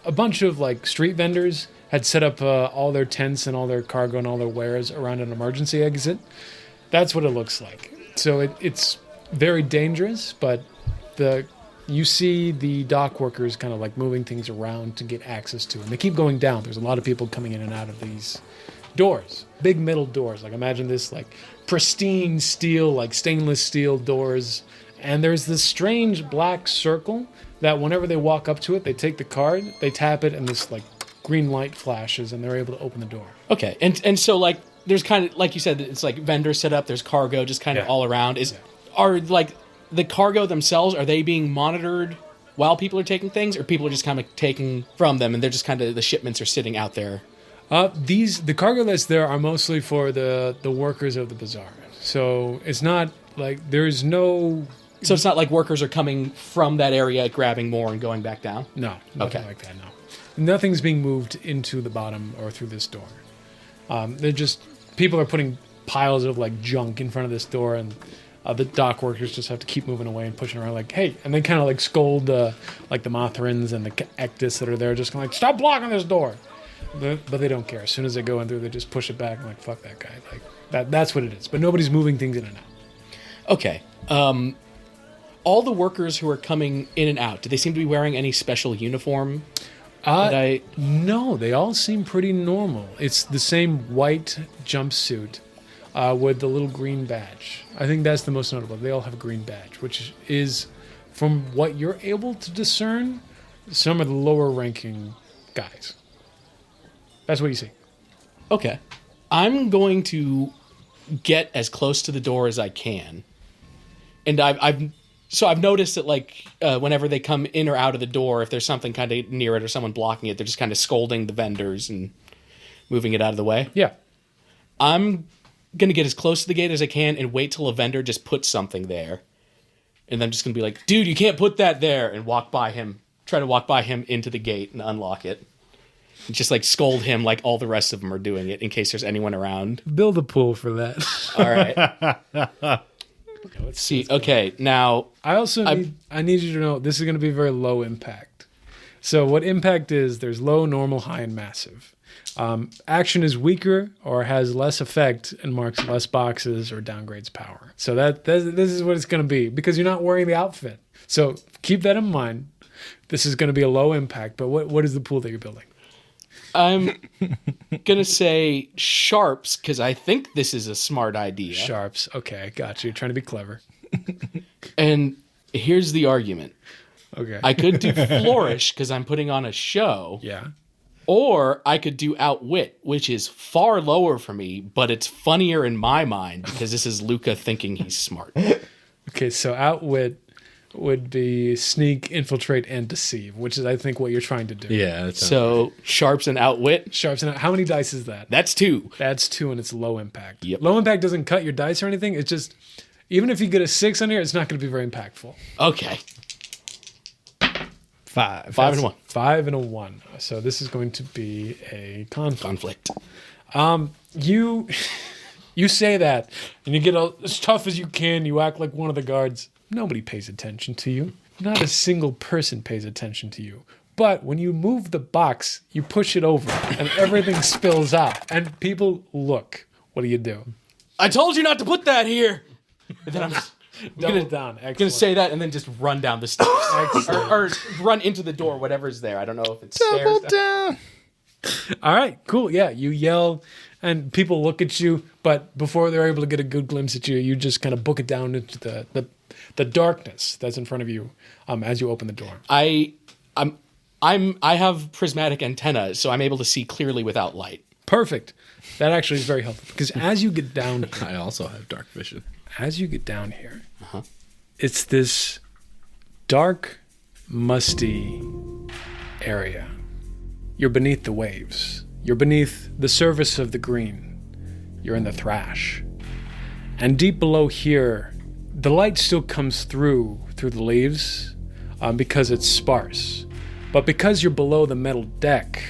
a bunch of like street vendors had set up all their tents and all their cargo and all their wares around an emergency exit. That's what it looks like. So it's very dangerous, but you see the dock workers kind of like moving things around to get access to, and they keep going down. There's a lot of people coming in and out of these doors, big metal doors. Like imagine this like pristine steel, like stainless steel doors. And there's this strange black circle that whenever they walk up to it, they take the card, they tap it, and this like green light flashes, and they're able to open the door. Okay, and so like there's kind of like you said, it's like vendors set up. There's cargo just kind of all around. Are like the cargo themselves, are they being monitored while people are taking things, or people are just kind of taking from them and they're just kind of, the shipments are sitting out there? The cargo that's there are mostly for the workers of the bazaar. So it's not like there's no... So it's not like workers are coming from that area, grabbing more and going back down? No, nothing like that, no. Nothing's being moved into the bottom or through this door. They're just... People are putting piles of like junk in front of this door, and the dock workers just have to keep moving away and pushing around like, hey, and they kind of like scold like the Mothrans and the Ectus that are there, just kind of like, stop blocking this door. But they don't care. As soon as they go in through, they just push it back and like, fuck that guy. Like that's what it is. But nobody's moving things in and out. Okay. All the workers who are coming in and out, do they seem to be wearing any special uniform? No, they all seem pretty normal. It's the same white jumpsuit with the little green badge. I think that's the most notable. They all have a green badge, which is, from what you're able to discern, some of the lower ranking guys. That's what you see. Okay. I'm going to get as close to the door as I can. And I've noticed that like whenever they come in or out of the door, if there's something kind of near it or someone blocking it, they're just kind of scolding the vendors and moving it out of the way. Yeah. I'm going to get as close to the gate as I can and wait till a vendor just puts something there. And then I'm just going to be like, dude, you can't put that there, and walk by him, try to walk by him into the gate and unlock it. And just like scold him like all the rest of them are doing it in case there's anyone around. Build a pool for that. All right. Let's see. Okay, now I need you to know this is going to be very low impact. So what impact is, there's low, normal, high, and massive. Action is weaker or has less effect and marks less boxes or downgrades power. So this is what it's going to be because you're not wearing the outfit. So keep that in mind. This is going to be a low impact, but what is the pool that you're building? I'm going to say sharps because I think this is a smart idea. Sharps. Okay, got you. You're trying to be clever. And here's the argument. Okay. I could do flourish because I'm putting on a show. Yeah. Or I could do outwit, which is far lower for me, but it's funnier in my mind because this is Luca thinking he's smart. Okay, so outwit would be sneak, infiltrate, and deceive, which is, I think, what you're trying to do. Yeah. So sharps and outwit, Sharps and how many dice is that? that's 2. That's 2, and it's low impact. Yep. Low impact doesn't cut your dice or anything. It's just, even if you get a 6 on here, it's not going to be very impactful. Okay. 5. 5 and 1. 5 and a 1. So this is going to be a conflict. Conflict. You say that, and you get as tough as you can. You act like one of the guards. Nobody pays attention to you. Not a single person pays attention to you. But when you move the box, you push it over, and everything spills out, and people look. What do you do? I told you not to put that here. And then I'm just Double down. going to Excellent. say that and then just run down the stairs. or run into the door, whatever's there. I don't know if it's Double stairs. down. All right, cool. Yeah, you yell, and people look at you, but before they're able to get a good glimpse at you, you just kind of book it down into the darkness that's in front of you as you open the door. I have prismatic antenna, so I'm able to see clearly without light. Perfect. That actually is very helpful because as you get down here, I also have dark vision. It's this dark, musty area. You're beneath the waves. You're beneath the surface of the green. You're in the thrash. And deep below here, the light still comes through the leaves because it's sparse. But because you're below the metal deck,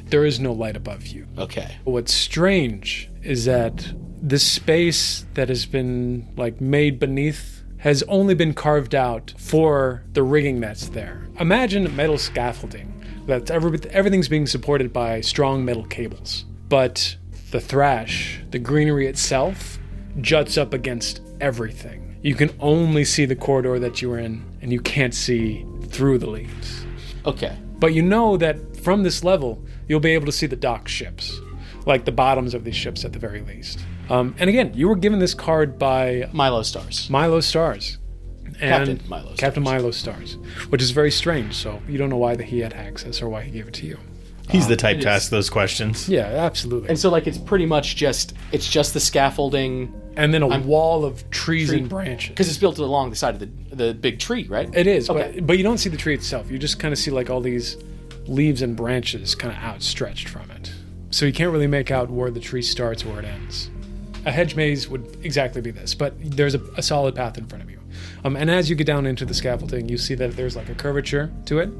there is no light above you. Okay. What's strange is that this space that has been made beneath has only been carved out for the rigging that's there. Imagine metal scaffolding. Everything's being supported by strong metal cables. But the thrash, the greenery itself, juts up against everything. You can only see the corridor that you're in, and you can't see through the leaves. Okay. But you know that from this level, you'll be able to see the dock ships, like the bottoms of these ships at the very least. And again, you were given this card by Milo stars. Milo Stars. Captain Milo Stars. Captain Milo Stars, which is very strange, so you don't know why he had access or why he gave it to you. He's the type it to is. ask those questions. Yeah, absolutely. And so it's pretty much just the scaffolding And then a wall of trees and branches. because it's built along the side of the big tree, right? It is, Okay. but you don't see the tree itself. You just kind of see all these leaves and branches kind of outstretched from it. So you can't really make out where the tree starts or where it ends. A hedge maze would exactly be this, but there's a solid path in front of you. And as you get down into the scaffolding, you see that there's a curvature to it.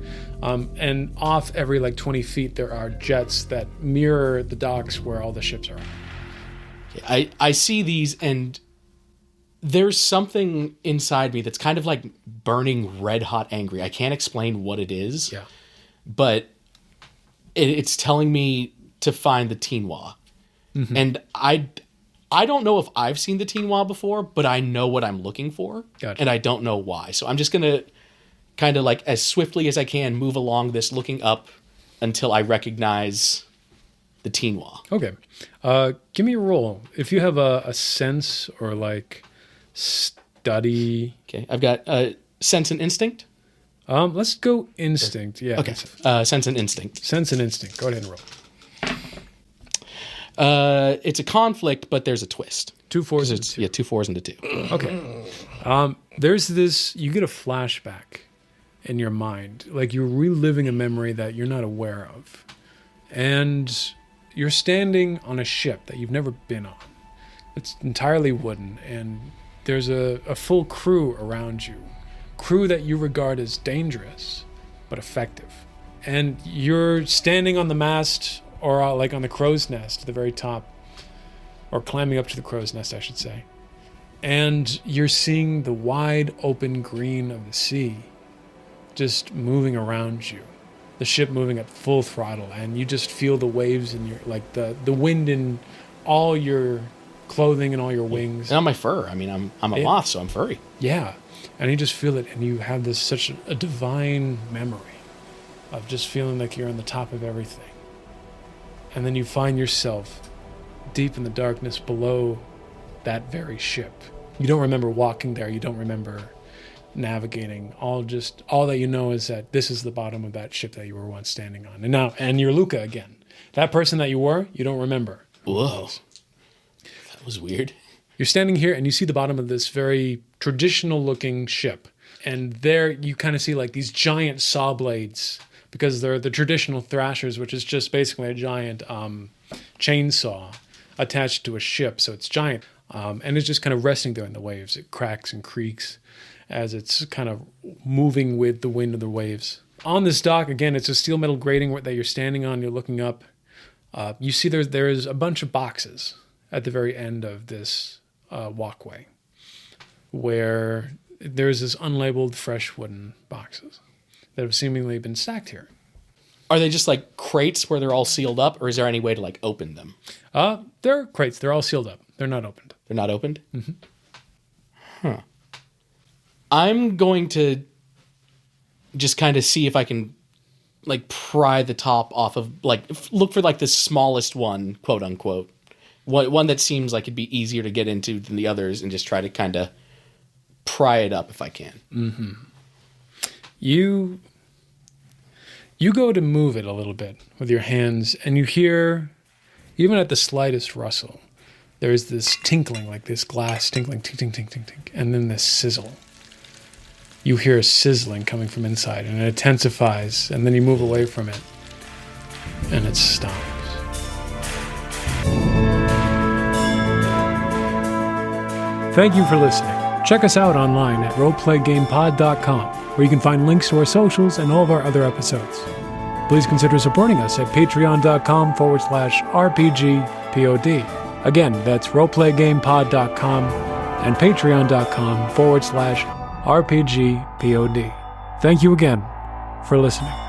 And off every 20 feet, there are jets that mirror the docks where all the ships are. I see these, and there's something inside me that's kind of burning red hot angry. I can't explain what it is. Yeah. But it's telling me to find the Teenwa. Mm-hmm. And I don't know if I've seen the Teenwa before, but I know what I'm looking for. Gotcha. And I don't know why. So I'm just going to kind of as swiftly as I can move along this, looking up until I recognize the Teenwa. Okay. Give me a roll. If you have a sense or study. Okay. I've got sense and instinct. Let's go instinct. Yeah. Okay. Sense and instinct. Sense and instinct. Go ahead and roll. It's a conflict, but there's a twist. 2 4s and a 2. Yeah, 2 4s and a 2. Okay. There's this, you get a flashback in your mind. You're reliving a memory that you're not aware of. And you're standing on a ship that you've never been on. It's entirely wooden, and there's a full crew around you. Crew that you regard as dangerous, but effective. And you're standing on the mast, or on the crow's nest at the very top, or climbing up to the crow's nest, I should say. And you're seeing the wide open green of the sea just moving around you. the ship moving at full throttle, and you just feel the waves in your, like the wind in all your clothing and all your wings. And on my fur. I mean, I'm a moth, so I'm furry. Yeah. And you just feel it, and you have this such a divine memory of just feeling like you're on the top of everything. And then you find yourself deep in the darkness below that very ship. You don't remember walking there. You don't remember navigating. All that you know is that this is the bottom of that ship that you were once standing on. And you're Luca again. That person that you were, you don't remember. Whoa. That was weird. You're standing here and you see the bottom of this very traditional looking ship. And there you kind of see like these giant saw blades, because they're the traditional thrashers, which is just basically a giant chainsaw attached to a ship. So it's giant. And it's just kind of resting there in the waves. It cracks and creaks as it's kind of moving with the wind of the waves. On this dock, again, it's a steel metal grating that you're standing on. You're looking up. You see there is a bunch of boxes at the very end of this walkway, where there's this unlabeled fresh wooden boxes that have seemingly been stacked here. Are they just like crates where they're all sealed up, or is there any way to like open them? They're crates. They're all sealed up. They're not opened. They're not opened? Mm-hmm. Huh. I'm going to just kind of see if I can like pry the top off of, like, look for like the smallest one, quote unquote. One that seems like it'd be easier to get into than the others, and just try to kind of pry it up if I can. Mm-hmm. You go to move it a little bit with your hands, and you hear, even at the slightest rustle, there's this tinkling, like this glass tinkling, tink, tink, tink, tink, tink, and then this sizzle. You hear a sizzling coming from inside, and it intensifies, and then you move away from it, and it stops. Thank you for listening. Check us out online at roleplaygamepod.com, where you can find links to our socials and all of our other episodes. Please consider supporting us at patreon.com/RPGPOD. Again, that's roleplaygamepod.com and patreon.com/RPGPOD. Thank you again for listening.